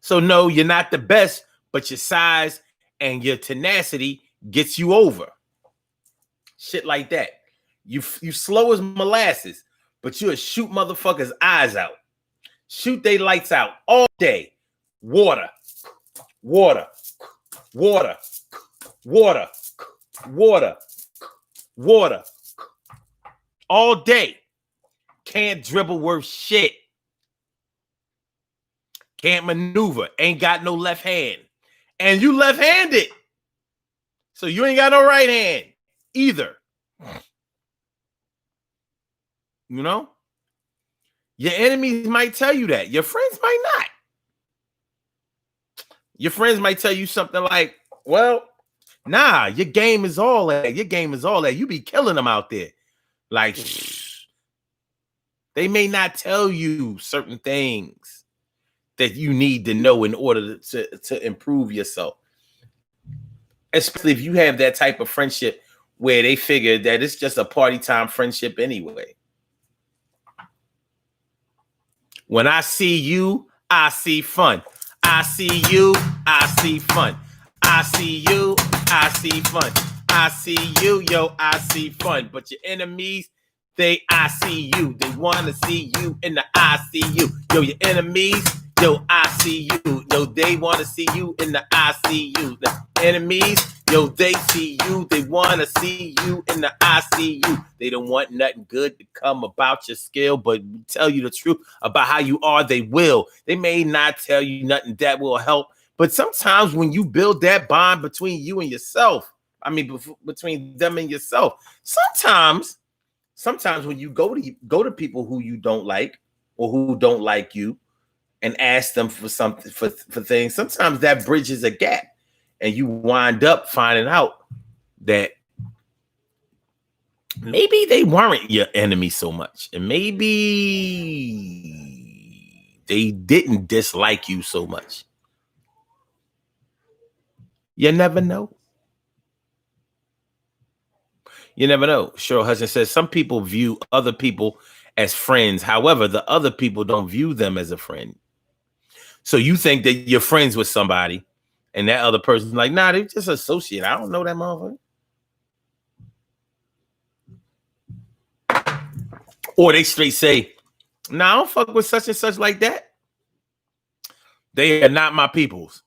So no, you're not the best, but your size and your tenacity gets you over. Shit like that. You slow as molasses, but you'll shoot motherfuckers' eyes out. Shoot they lights out all day. Water, water, water, water, water, water. All day. Can't dribble worth shit. Can't maneuver. Ain't got no left hand. And you left-handed. So you ain't got no right hand either. You know? Your enemies might tell you that. Your friends might not. Your friends might tell you something like, well, nah, your game is all that. Your game is all that. You be killing them out there. Like, they may not tell you certain things that you need to know in order to improve yourself. Especially if you have that type of friendship where they figure that it's just a party time friendship anyway. When I see you, I see fun. I see you, I see fun. I see you, I see fun. I see you, yo, I see fun. But your enemies, I see you. They want to see you in the ICU. Yo, your enemies, yo, I see you. Yo, they want to see you in the ICU. The enemies, yo, they see you. They want to see you in the ICU. They don't want nothing good to come about your skill, but tell you the truth about how you are, they will. They may not tell you nothing that will help, but sometimes when you build that bond between you and yourself, between them and yourself, sometimes when you go to people who you don't like or who don't like you and ask them for something for things, sometimes that bridges a gap and you wind up finding out that maybe they weren't your enemy so much, and maybe they didn't dislike you so much. You never know. You never know. Cheryl Hudson says some people view other people as friends. However, the other people don't view them as a friend. So you think that you're friends with somebody and that other person's like, nah, they just associate. I don't know that motherfucker. Or they straight say, nah, I don't fuck with such and such like that. They are not my peoples.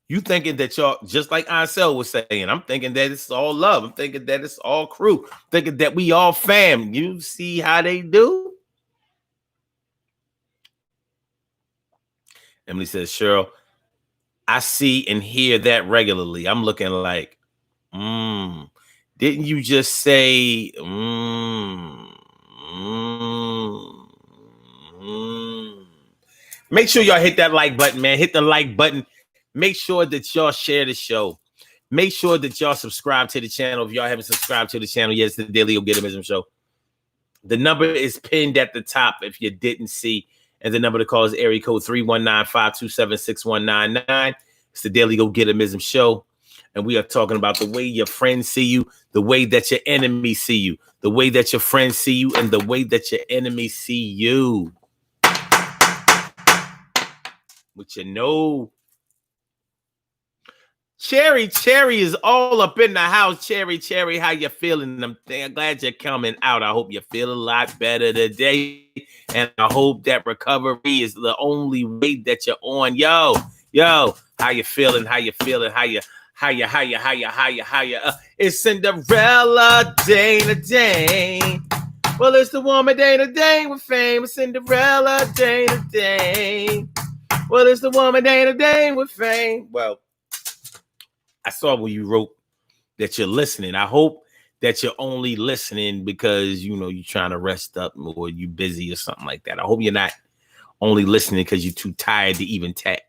You thinking that y'all, just like Ansel was saying, I'm thinking that it's all love. I'm thinking that it's all crew. I'm thinking that we all fam. You see how they do? Emily says, Cheryl, I see and hear that regularly. I'm looking like, didn't you just say, Make sure y'all hit that like button, man. Hit the like button. Make sure that y'all share the show. Make sure that y'all subscribe to the channel. If y'all haven't subscribed to the channel yet, it's the Daily Ogitism Show. The number is pinned at the top if you didn't see. And the number to call is area code 319-527-6199. It's the Daily Ogitism Show. And we are talking about the way your friends see you, the way that your enemies see you, the way that your friends see you, and the way that your enemies see you. But you know, Cherry is all up in the house. Cherry, how you feeling? I'm glad you're coming out. I hope you feel a lot better today. And I hope that recovery is the only way that you're on. Yo, how you feeling? It's Cinderella Dana. Well, it's the woman Dana with fame. It's Cinderella Dana. Well, it's the woman Dana with fame. Well, I saw when you wrote that you're listening. I hope that you're only listening because, you know, you're trying to rest up or you're busy or something like that. I hope you're not only listening because you're too tired to even type.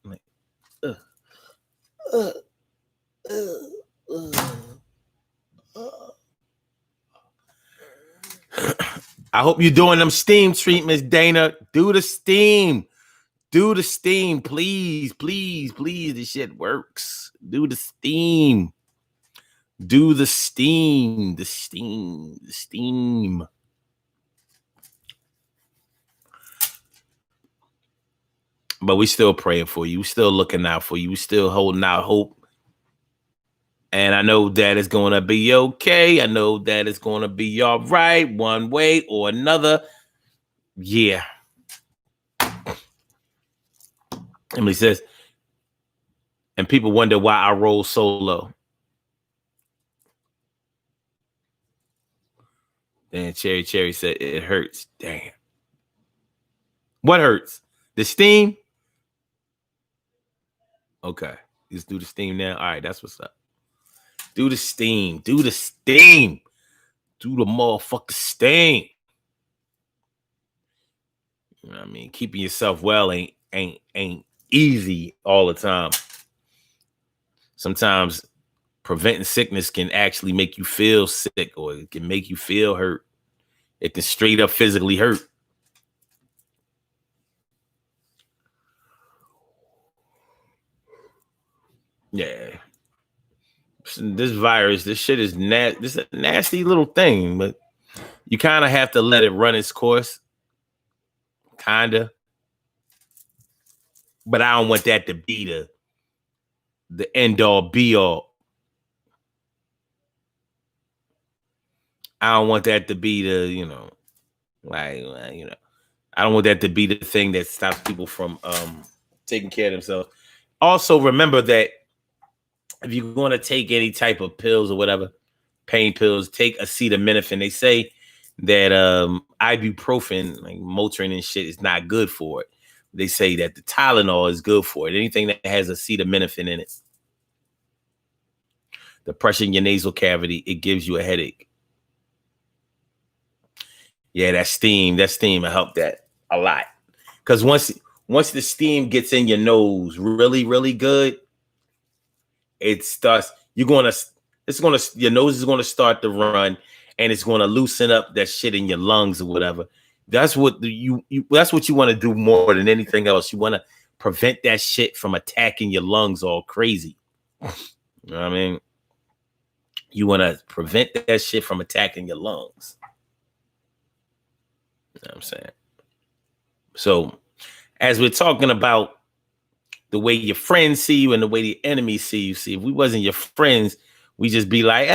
Like, I hope you're doing them steam treatments, Dana. Do the steam. Please. This shit works. Do the steam. The steam. But we still praying for you. We still looking out for you. We still holding out hope. And I know that it's going to be okay. I know that it's going to be all right one way or another. Yeah. Emily says, and people wonder why I roll solo. Then Cherry said, it hurts. Damn. What hurts? The steam? Okay. Let's do the steam now. All right, that's what's up. Do the steam. Do the motherfucking steam. You know what I mean? Keeping yourself well ain't easy all the time. Sometimes preventing sickness can actually make you feel sick, or it can make you feel hurt. It can straight up physically hurt. Yeah. This virus, this shit is this is a nasty little thing, but you kind of have to let it run its course. Kinda. But I don't want that to be the end all be all. I don't want that to be I don't want that to be the thing that stops people from taking care of themselves. Also, remember that if you're going to take any type of pills or whatever, pain pills, take acetaminophen. They say that ibuprofen, like Motrin and shit, is not good for it. They say that the Tylenol is good for it. Anything that has acetaminophen in it. The pressure in your nasal cavity, it gives you a headache. Yeah, that steam will help that a lot. Because once the steam gets in your nose really, really good, it starts, your nose is gonna start to run, and it's gonna loosen up that shit in your lungs or whatever. That's what that's what you want to do more than anything else. You want to prevent that shit from attacking your lungs all crazy. You know what I mean? You want to prevent that shit from attacking your lungs. You know what I'm saying? So, as we're talking about the way your friends see you and the way the enemies see you. See, if we wasn't your friends, we just be like,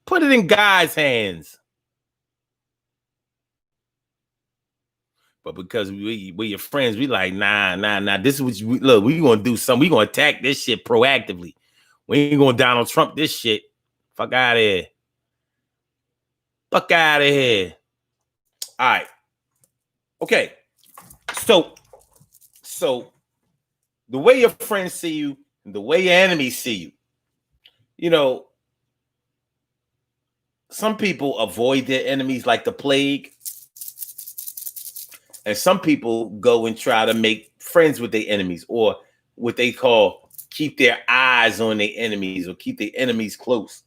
put it in God's hands. But because we're your friends, we like, nah. This is what you look. We gonna do something. We gonna attack this shit proactively. We ain't gonna Donald Trump this shit. Fuck out of here. Fuck out of here. All right. Okay. So the way your friends see you, and the way your enemies see you, you know, some people avoid their enemies like the plague. And some people go and try to make friends with their enemies, or what they call keep their eyes on their enemies, or keep their enemies close.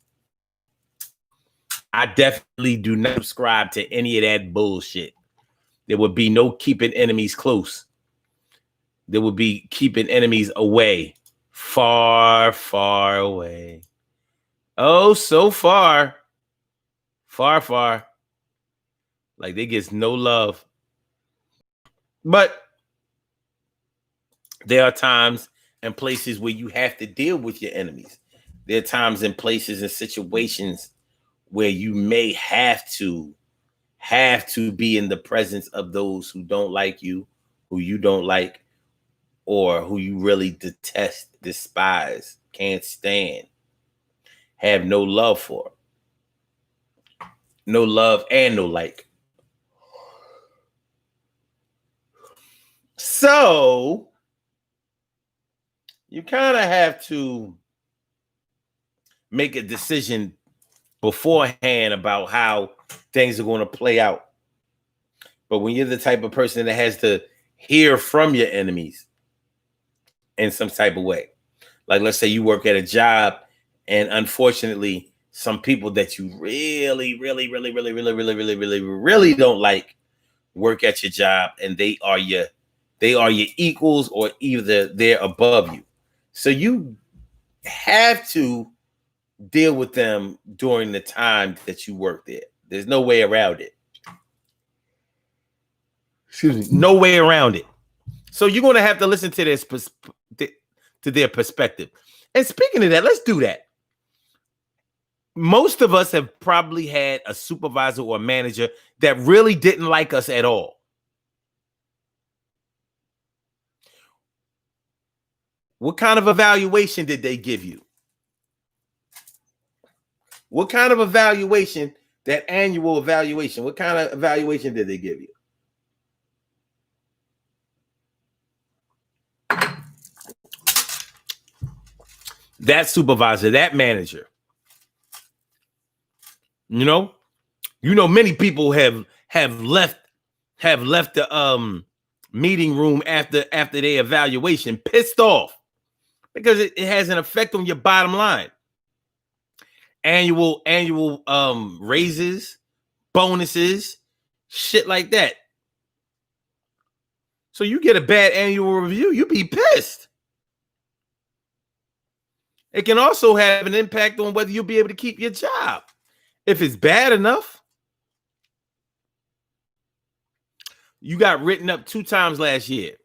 I definitely do not subscribe to any of that bullshit. There would be no keeping enemies close. There would be keeping enemies away. Far, far away. Oh, so far. Far, far. Like they get no love. But there are times and places where you have to deal with your enemies. There are times and places and situations where you may have to be in the presence of those who don't like you, who you don't like, or who you really detest, despise, can't stand, have no love for. No love and no like. So you kind of have to make a decision beforehand about how things are going to play out. But when you're the type of person that has to hear from your enemies in some type of way, like let's say you work at a job and unfortunately some people that you really don't like work at your job, and they are your equals, or either they're above you. So you have to deal with them during the time that you work there. There's no way around it. Excuse me. No way around it. So you're going to have to listen to their perspective. And speaking of that, let's do that. Most of us have probably had a supervisor or a manager that really didn't like us at all. What kind of evaluation did they give you? What kind of evaluation, that annual evaluation, what kind of evaluation did they give you? That supervisor, that manager. You know, many people have left the meeting room after their evaluation pissed off because it has an effect on your bottom line. Annual raises, bonuses, shit like that. So you get a bad annual review, you be pissed. It can also have an impact on whether you'll be able to keep your job. If it's bad enough, you got written up 2 times last year,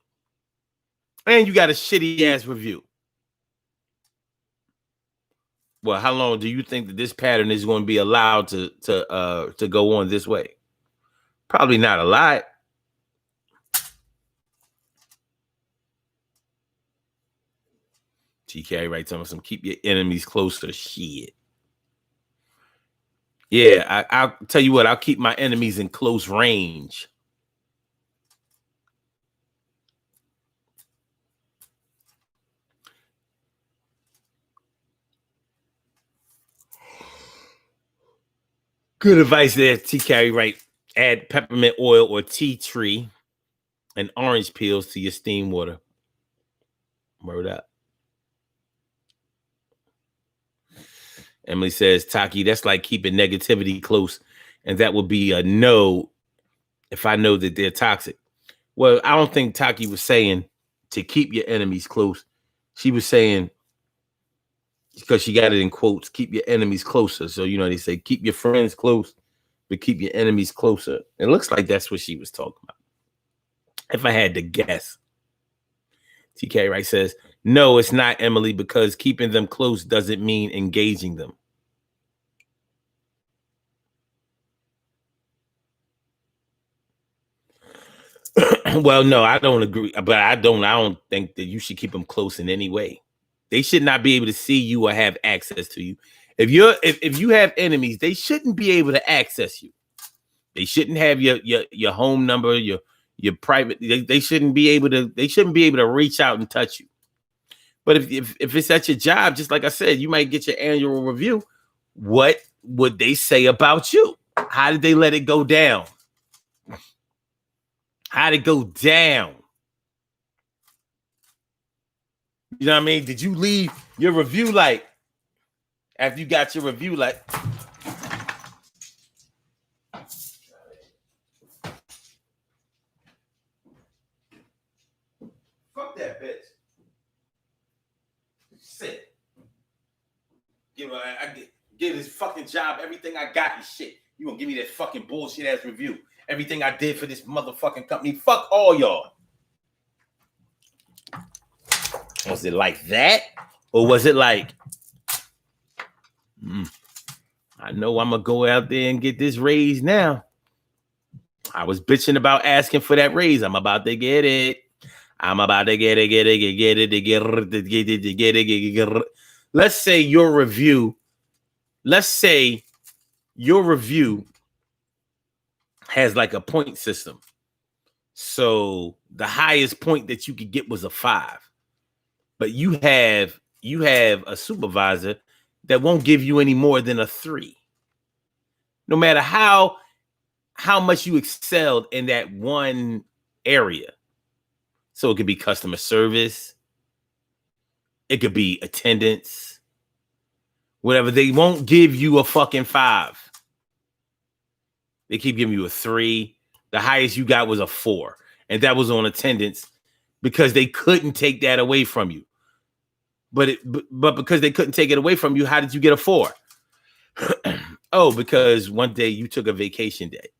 and you got a shitty ass review. Well, how long do you think that this pattern is going to be allowed to go on this way? Probably not a lot. TK writes on some keep your enemies closer. Shit. Yeah, I'll tell you what, I'll keep my enemies in close range. Good advice there, TK, right? Add peppermint oil or tea tree and orange peels to your steam water. Word up. Emily says, Taki, that's like keeping negativity close. And that would be a no if I know that they're toxic. Well, I don't think Taki was saying to keep your enemies close. She was saying, because she got it in quotes, keep your enemies closer. So, they say keep your friends close, but keep your enemies closer. It looks like that's what she was talking about. If I had to guess. TK Wright says, no, it's not, Emily, because keeping them close doesn't mean engaging them. Well, no, I don't agree, but I don't think that you should keep them close in any way. They should not be able to see you or have access to you. If you have enemies, they shouldn't be able to access you. They shouldn't have your home number, your private. They shouldn't be able to reach out and touch you. But if it's at your job, just like I said, you might get your annual review. What would they say about you? How did they let it go down? How'd it go down? You know what I mean? Did you leave your review like, after you got your review like, fuck that bitch. Sit. Give this fucking job everything I got and shit. You gonna give me that fucking bullshit ass review. Everything I did for this motherfucking company. Fuck all y'all. Was it like that? Or was it like, I know I'm going to go out there and get this raise now. I was bitching about asking for that raise. I'm about to get it. Let's say your review has like a point system. So the highest point that you could get was a 5. But you have a supervisor that won't give you any more than a 3. No matter how much you excelled in that one area. So it could be customer service. It could be attendance. Whatever. They won't give you a fucking 5. They keep giving you a 3. The highest you got was a 4. And that was on attendance because they couldn't take that away from you. But because they couldn't take it away from you, how did you get a 4? Oh, because one day you took a vacation day.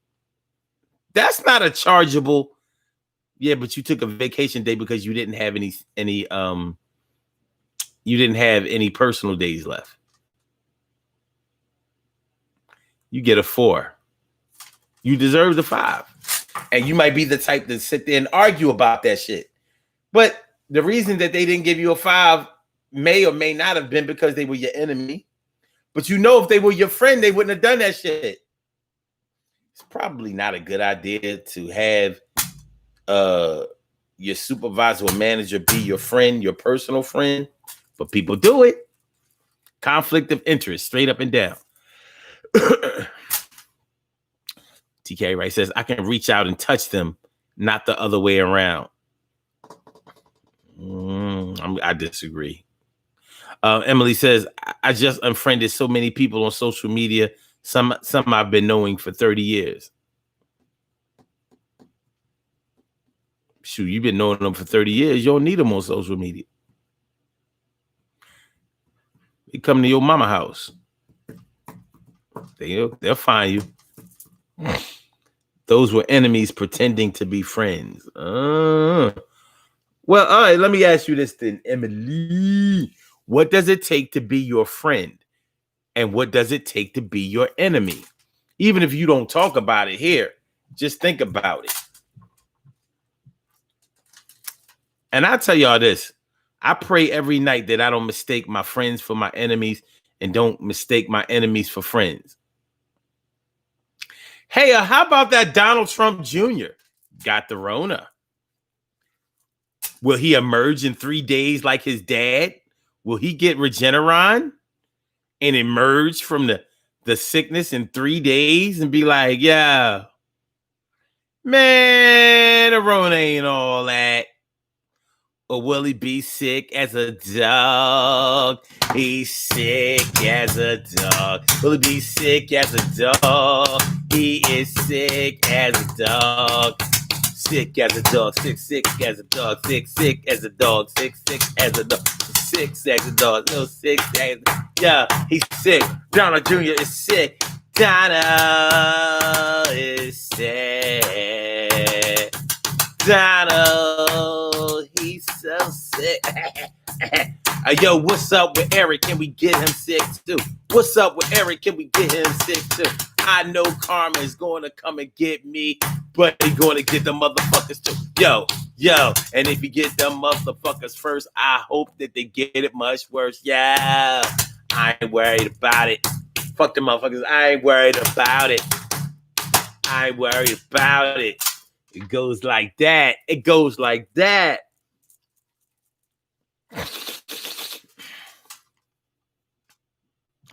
That's not a chargeable. Yeah, but you took a vacation day because you didn't have any personal days left. You get a 4. You deserve the 5. And you might be the type to sit there and argue about that shit. But the reason that they didn't give you a 5 may or may not have been because they were your enemy. But you know, if they were your friend, they wouldn't have done that shit. It's probably not a good idea to have your supervisor or manager be your friend, your personal friend. But people do it. Conflict of interest, straight up and down. TK Wright says, I can reach out and touch them, not the other way around. I disagree. Emily says, I just unfriended so many people on social media. Some I've been knowing for 30 years. Shoot, you've been knowing them for 30 years. You don't need them on social media. They come to your mama house. They'll find you. Those were enemies pretending to be friends. Well, all right, let me ask you this then, Emily. What does it take to be your friend? And what does it take to be your enemy? Even if you don't talk about it here, just think about it. And I'll tell y'all this. I pray every night that I don't mistake my friends for my enemies and don't mistake my enemies for friends. Hey, how about that Donald Trump Jr. got the Rona? Will he emerge in 3 days like his dad? Will he get Regeneron and emerge from the sickness in 3 days and be like, yeah, man, the Rona ain't all that? Or will he be sick as a dog? He's sick as a dog. Will he be sick as a dog? He is sick as a dog. Sick as a dog. Sick as a dog. Sick as a dog. Sick as a dog. Sick as a dog. No, sick as yeah, he's sick. Donald Jr. is sick. Donald is sick. Donald, he's so sick. Yo, what's up with Eric? Can we get him sick too? What's up with Eric? Can we get him sick too? I know karma is going to come and get me, but he going to get the motherfuckers too. Yo. And if you get them motherfuckers first, I hope that they get it much worse. Yeah. I ain't worried about it. Fuck them motherfuckers. I ain't worried about it. I ain't worried about it. It goes like that. It goes like that.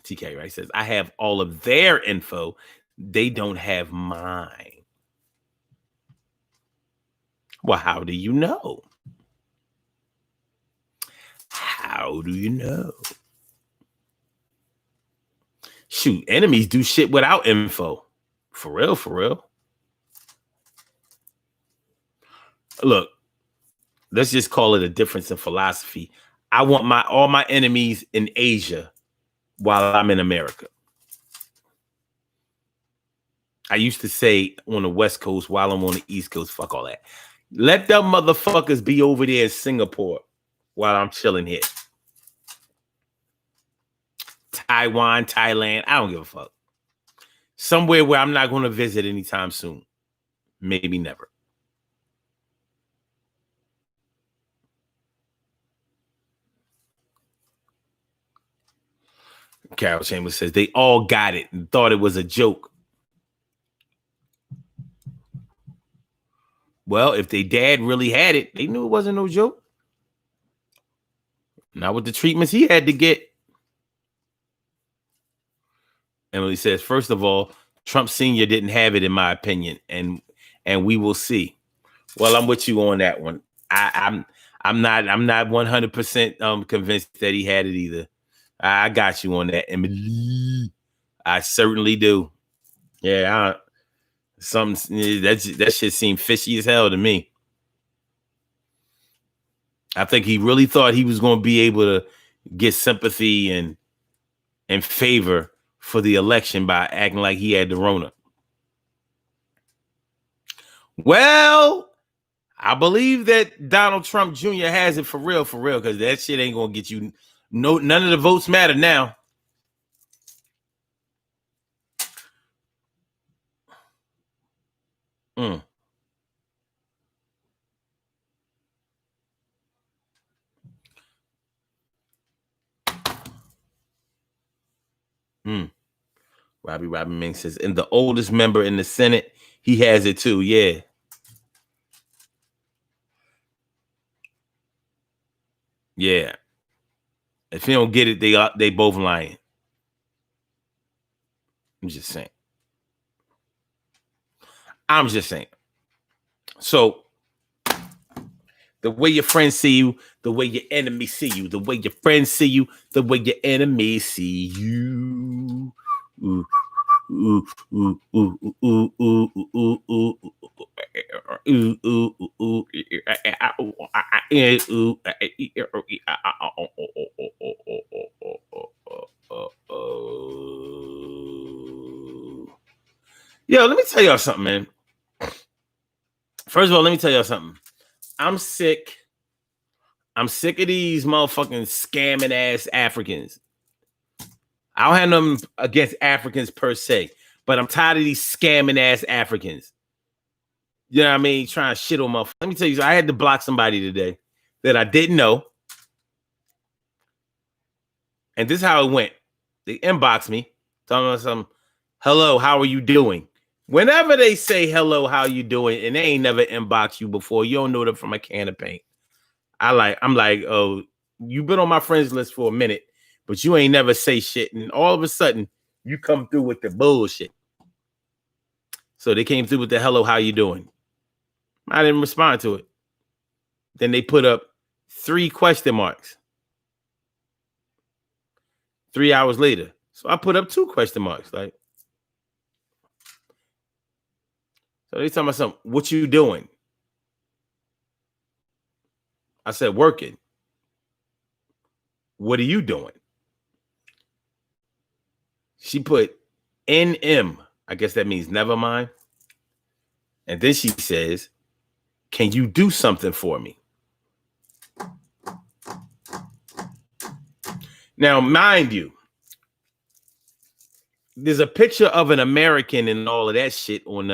TK, right, says, I have all of their info. They don't have mine. Well, how do you know? How do you know? Shoot, enemies do shit without info. For real, for real. Look, let's just call it a difference in philosophy. I want all my enemies in Asia while I'm in America. I used to say on the West Coast while I'm on the East Coast, fuck all that. Let them motherfuckers be over there in Singapore while I'm chilling here. Taiwan, Thailand, I don't give a fuck. Somewhere where I'm not going to visit anytime soon. Maybe never. Carol Chambers says they all got it and thought it was a joke. Well, if their dad really had it, they knew it wasn't no joke. Not with the treatments he had to get. Emily says, first of all, Trump Sr. didn't have it, in my opinion, and we will see. Well, I'm with you on that one. I'm not 100% convinced that he had it either. I got you on that, Emily. I certainly do. Yeah, that shit seemed fishy as hell to me. I think he really thought he was going to be able to get sympathy and favor for the election by acting like he had the Rona. Well, I believe that Donald Trump Jr. has it for real, because that shit ain't going to get you none of the votes matter now. Robbie Ming says, and the oldest member in the Senate, he has it too. Yeah. Yeah. If you don't get it, they both lying. I'm just saying. So the way your friends see you, the way your enemies see you, the way your friends see you, the way your enemies see you. Ooh. Ooh, ooh, ooh, ooh, ooh, ooh, ooh, ooh, ooh, Yo, let me tell y'all something, man. First of all, let me tell y'all something. I'm sick of these motherfucking scamming ass Africans. I don't have nothing against Africans per se, but I'm tired of these scamming ass Africans. You know what I mean? Trying to shit on my. Let me tell you, I had to block somebody today that I didn't know. And this is how it went. They inboxed me, telling me something. Hello, how are you doing? Whenever they say hello, how you doing, and they ain't never inboxed you before, you don't know them from a can of paint. I'm like, oh, you've been on my friends list for a minute, but you ain't never say shit. And all of a sudden, you come through with the bullshit. So they came through with the hello, how you doing? I didn't respond to it. Then they put up 3 question marks. 3 hours later. So I put up 2 question marks. Like, so they talking about something. What you doing? I said, working. What are you doing? She put NM. I guess that means never mind. And then she says, can you do something for me? Now, mind you, there's a picture of an American and all of that shit on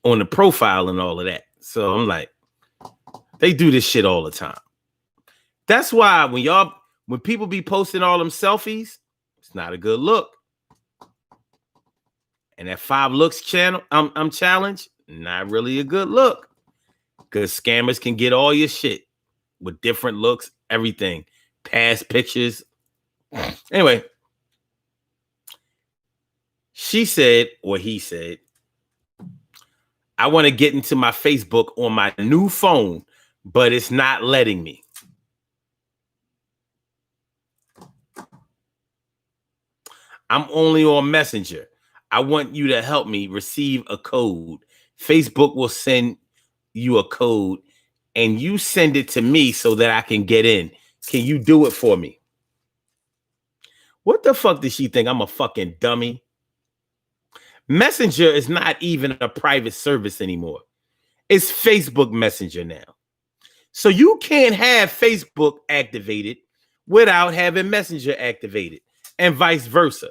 the profile and all of that. So I'm like, they do this shit all the time. That's why when people be posting all them selfies, it's not a good look. And that 5 looks channel, I'm challenged, not really a good look. Because scammers can get all your shit with different looks, everything, past pictures. Anyway, she said, or he said, I want to get into my Facebook on my new phone, but it's not letting me. I'm only on Messenger. I want you to help me receive a code. Facebook will send you a code and you send it to me so that I can get in. Can you do it for me? What the fuck does she think? I'm a fucking dummy? Messenger is not even a private service anymore. It's Facebook Messenger now. So you can't have Facebook activated without having Messenger activated and vice versa.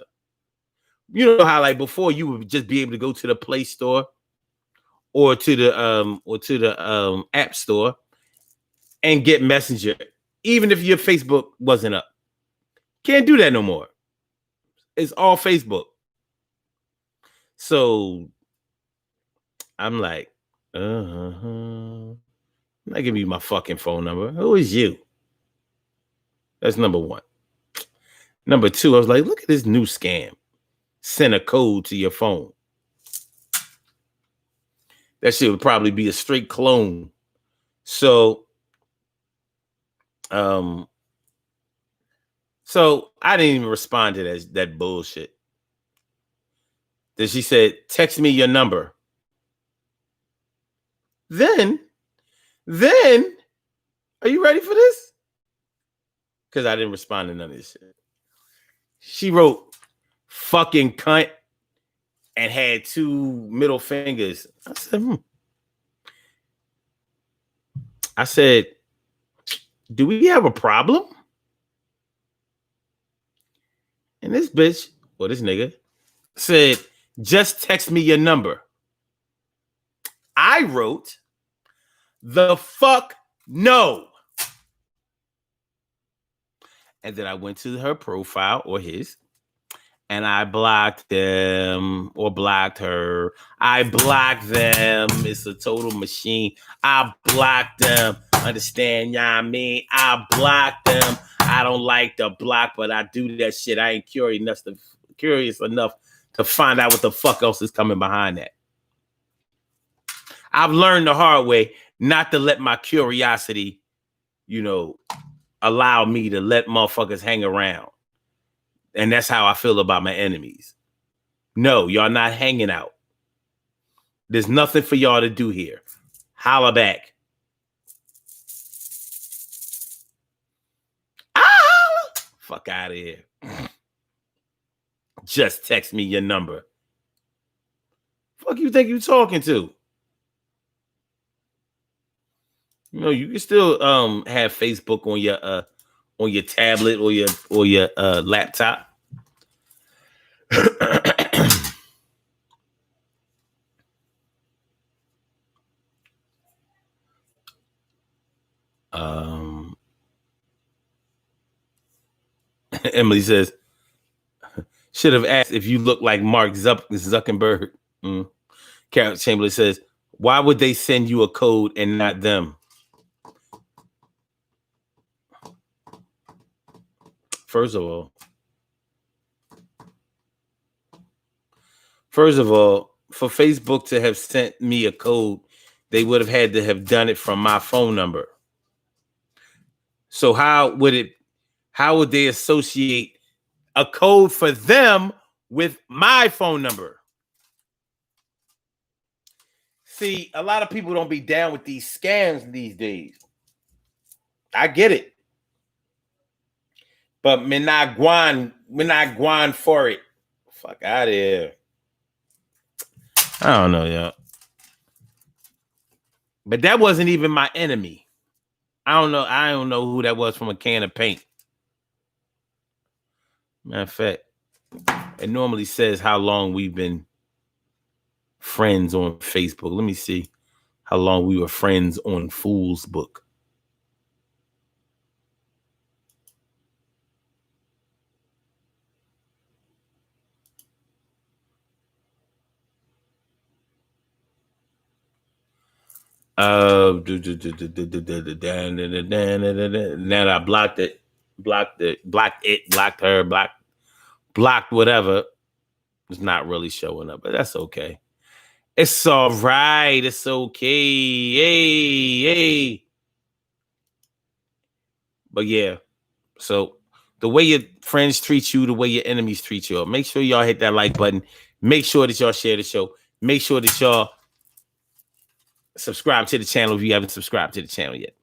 You know how like before you would just be able to go to the Play Store or to the App Store and get Messenger, even if your Facebook wasn't up. Can't do that no more. It's all Facebook. So I'm like, I'm not giving you my fucking phone number. Who is you? That's number one. Number two, I was like, look at this new scam. Send a code to your phone. That shit would probably be a straight clone. So I didn't even respond to that bullshit. Then she said, text me your number. Then, are you ready for this? Because I didn't respond to none of this shit. She wrote, fucking cunt, and had 2 middle fingers. I said, do we have a problem? And this bitch, or this nigga, said, just text me your number. I wrote, the fuck no. And then I went to her profile or his, and I blocked them or blocked her. I blocked them. It's a total machine. I blocked them. Understand? Yeah, I mean, I blocked them. I don't like to block, but I do that shit. I ain't curious enough to find out what the fuck else is coming behind that. I've learned the hard way not to let my curiosity, allow me to let motherfuckers hang around. And that's how I feel about my enemies. No, y'all not hanging out. There's nothing for y'all to do here. Holla back. Fuck out of here. Just text me your number. Fuck you think you talking to? You can still have Facebook on your tablet or your laptop. Emily says, should have asked if you look like Mark Zuckerberg. Carol Chamberlain says, why would they send you a code and not them? First of all, for Facebook to have sent me a code, they would have had to have done it from my phone number. So how would they associate a code for them with my phone number? See, a lot of people don't be down with these scams these days. I get it. But we're not going for it. Fuck out of here. I don't know, y'all. But that wasn't even my enemy. I don't know. I don't know who that was from a can of paint. Matter of fact, it normally says how long we've been friends on Facebook. Let me see how long we were friends on Fool's Book. Now that I blocked it, blocked her, blocked whatever. It's not really showing up, but that's okay. It's all right. It's okay. Hey. But yeah, so the way your friends treat you, the way your enemies treat you. Make sure y'all hit that like button. Make sure that y'all share the show. Make sure that y'all subscribe to the channel if you haven't subscribed to the channel yet.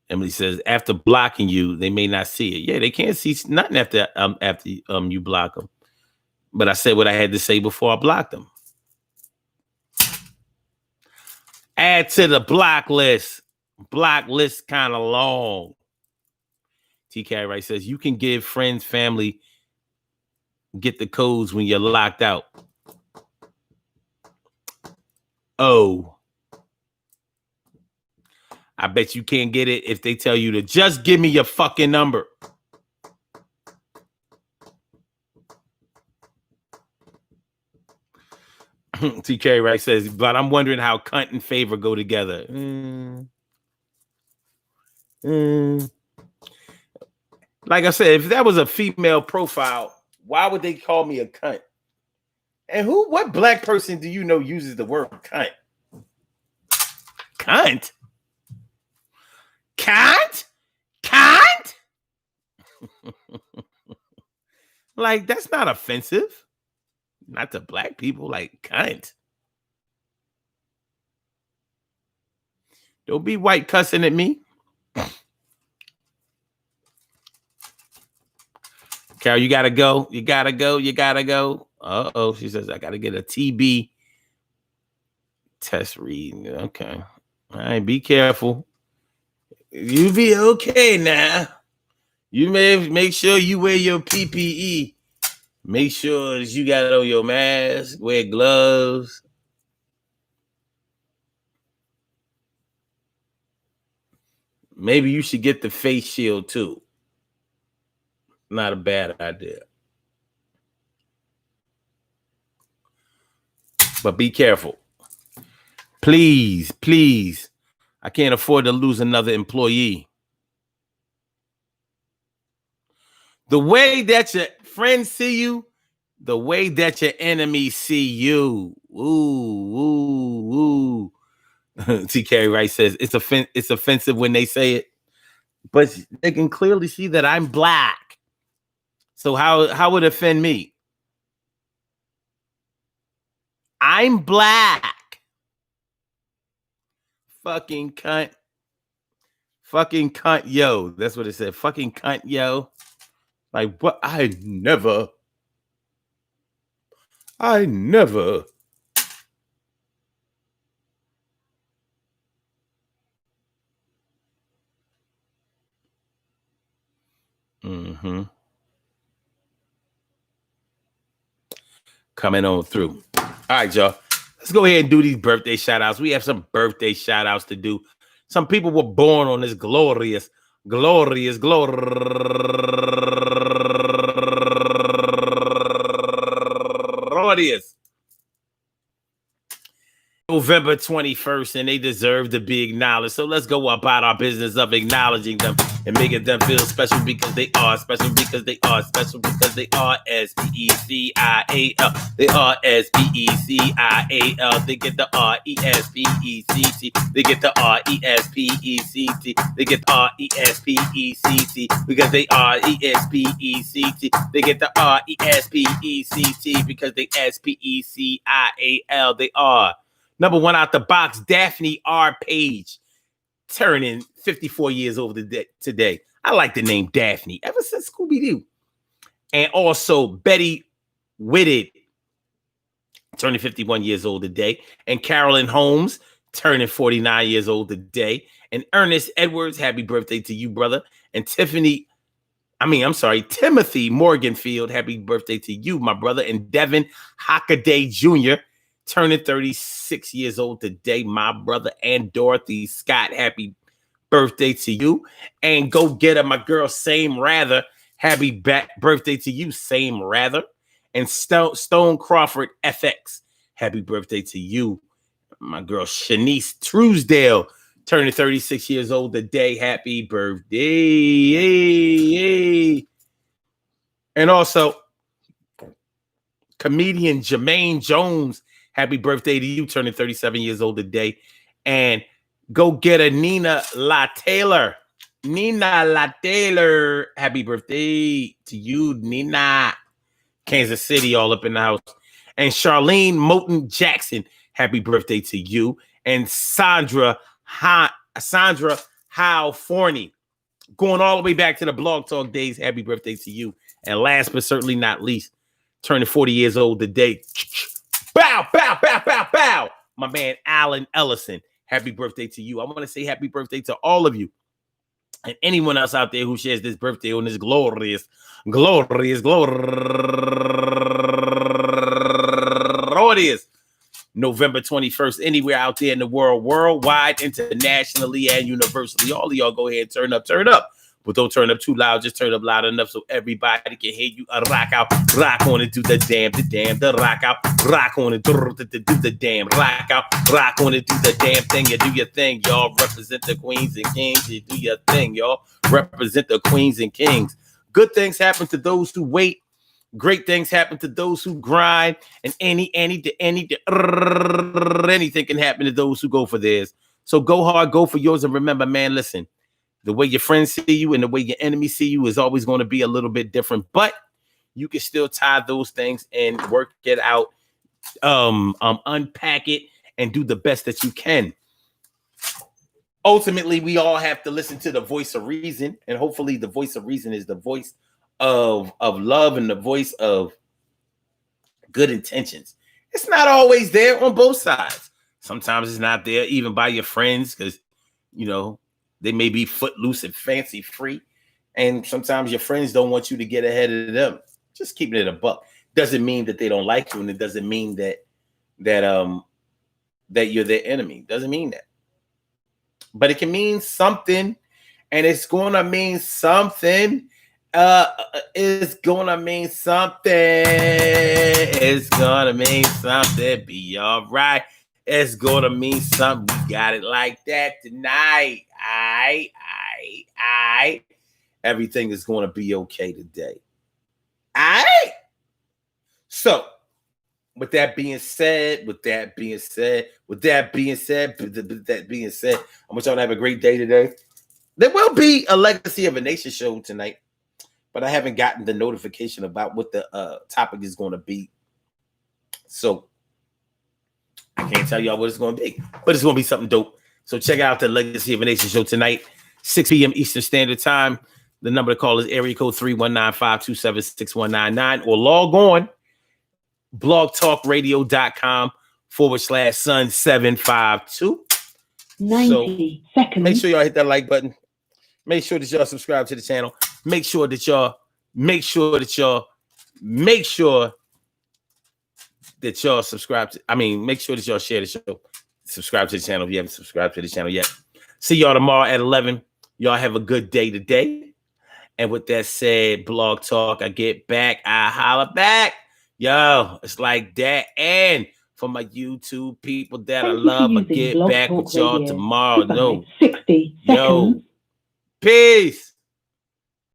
Emily says, after blocking you, they may not see it. Yeah, they can't see nothing after you block them. But I said what I had to say before I blocked them. Add to the block list. Block list kind of long. TK Wright says, you can give friends, family, get the codes when you're locked out. Oh. I bet you can't get it if they tell you to just give me your fucking number. TK Wright says, but I'm wondering how cunt and favor go together. Like I said, if that was a female profile, why would they call me a cunt? And what black person do you know uses the word cunt? Cunt? Cunt? Cunt? Like, that's not offensive. Not to black people, like cunt. Don't be white cussing at me. Carol, you gotta go. You gotta go. You gotta go. Uh-oh. She says, I gotta get a TB test reading. Okay. All right, be careful. You be okay now. You may make sure you wear your PPE. Make sure that you got it on your mask, wear gloves. Maybe you should get the face shield too. Not a bad idea. But be careful. Please, please. I can't afford to lose another employee. The way that your friends see you, the way that your enemies see you. Ooh. TK Wright says it's offensive when they say it, but they can clearly see that I'm black. So how would it offend me? I'm black. Fucking cunt. Fucking cunt, yo. That's what it said. Fucking cunt, yo. Like, what? I never. Coming on through. All right, y'all. Let's go ahead and do these birthday shout outs. We have some birthday shout outs to do. Some people were born on this glorious November 21st, and they deserve to be acknowledged. So let's go about our business of acknowledging them and making them feel special because they are special, because they are special, because they are S-P-E-C-I-A-L. They are S-P-E-C-I-A-L. They get the R-E-S-P-E-C-T. They get the R-E-S-P-E-C-T. They get the R-E-S-P-E-C-T because they are E-S-P-E-C-T. They get the R-E-S-P-E-C-T because they S-P-E-C-I-A-L. They are. Number one out the box, Daphne R. Page, turning 54 years old today. I like the name Daphne ever since Scooby-Doo. And also Betty Whitted, turning 51 years old today. And Carolyn Holmes, turning 49 years old today. And Ernest Edwards, happy birthday to you, brother. And Timothy Morganfield, happy birthday to you, my brother. And Devin Hockaday Jr., turning 36 years old today, my brother. And Dorothy Scott, happy birthday to you. And go get her, my girl, Same Rather, happy birthday to you, Same Rather. And Stone Crawford FX, happy birthday to you, my girl. Shanice Truesdale, turning 36 years old today, happy birthday. And also, comedian Jermaine Jones, happy birthday to you, turning 37 years old today. And go get a Nina La Taylor. Nina La Taylor, happy birthday to you, Nina. Kansas City, all up in the house. And Charlene Moten Jackson, happy birthday to you. And Sandra Howe Forney, going all the way back to the Blog Talk days, happy birthday to you. And last but certainly not least, turning 40 years old today, bow, bow, bow, bow, bow, my man Alan Ellison, happy birthday to you. I want to say happy birthday to all of you. And anyone else out there who shares this birthday on this glorious November 21st, anywhere out there in the world, worldwide, internationally, and universally. All of y'all go ahead and turn up. But don't turn up too loud. Just turn up loud enough so everybody can hear you. Rock out, rock on and do the damn, the rock out, rock on and do the damn, rock out, rock on and do the damn thing. You do your thing, y'all. Represent the queens and kings. You do your thing, y'all. Represent the queens and kings. Good things happen to those who wait. Great things happen to those who grind. And anything can happen to those who go for theirs. So go hard, go for yours. And remember, man, listen. The way your friends see you and the way your enemies see you is always going to be a little bit different, but you can still tie those things and work it out, unpack it, and do the best that you can. Ultimately, we all have to listen to the voice of reason, and hopefully the voice of reason is the voice of love and the voice of good intentions. It's not always there on both sides. Sometimes it's not there even by your friends because, they may be footloose and fancy free. And sometimes your friends don't want you to get ahead of them. Just keeping it a buck. Doesn't mean that they don't like you. And it doesn't mean that you're their enemy. Doesn't mean that. But it can mean something. And it's going to mean something. It's going to mean something. It's going to mean something. Be all right. It's going to mean something. We got it like that tonight. Everything is going to be okay today. So, with that being said, I want y'all to have a great day today. There will be a Legacy of a Nation show tonight, but I haven't gotten the notification about what the topic is going to be. So, I can't tell y'all what it's going to be, but it's going to be something dope. So check out the Legacy of a Nation show tonight, 6 p.m. Eastern Standard Time. The number to call is area code 319-527-6199 or log on blogtalkradio.com/Sun752. 90 seconds. Make sure y'all hit that like button. Make sure that y'all subscribe to the channel. Make sure that y'all subscribe to, make sure that y'all share the show. Subscribe to the channel if you haven't subscribed to the channel yet. See y'all tomorrow at 11. Y'all have a good day today. And with that said, Blog Talk, I get back. I holler back. Yo, it's like that. And for my YouTube people that I love, I get back with y'all tomorrow. No. 60 seconds. Yo, peace.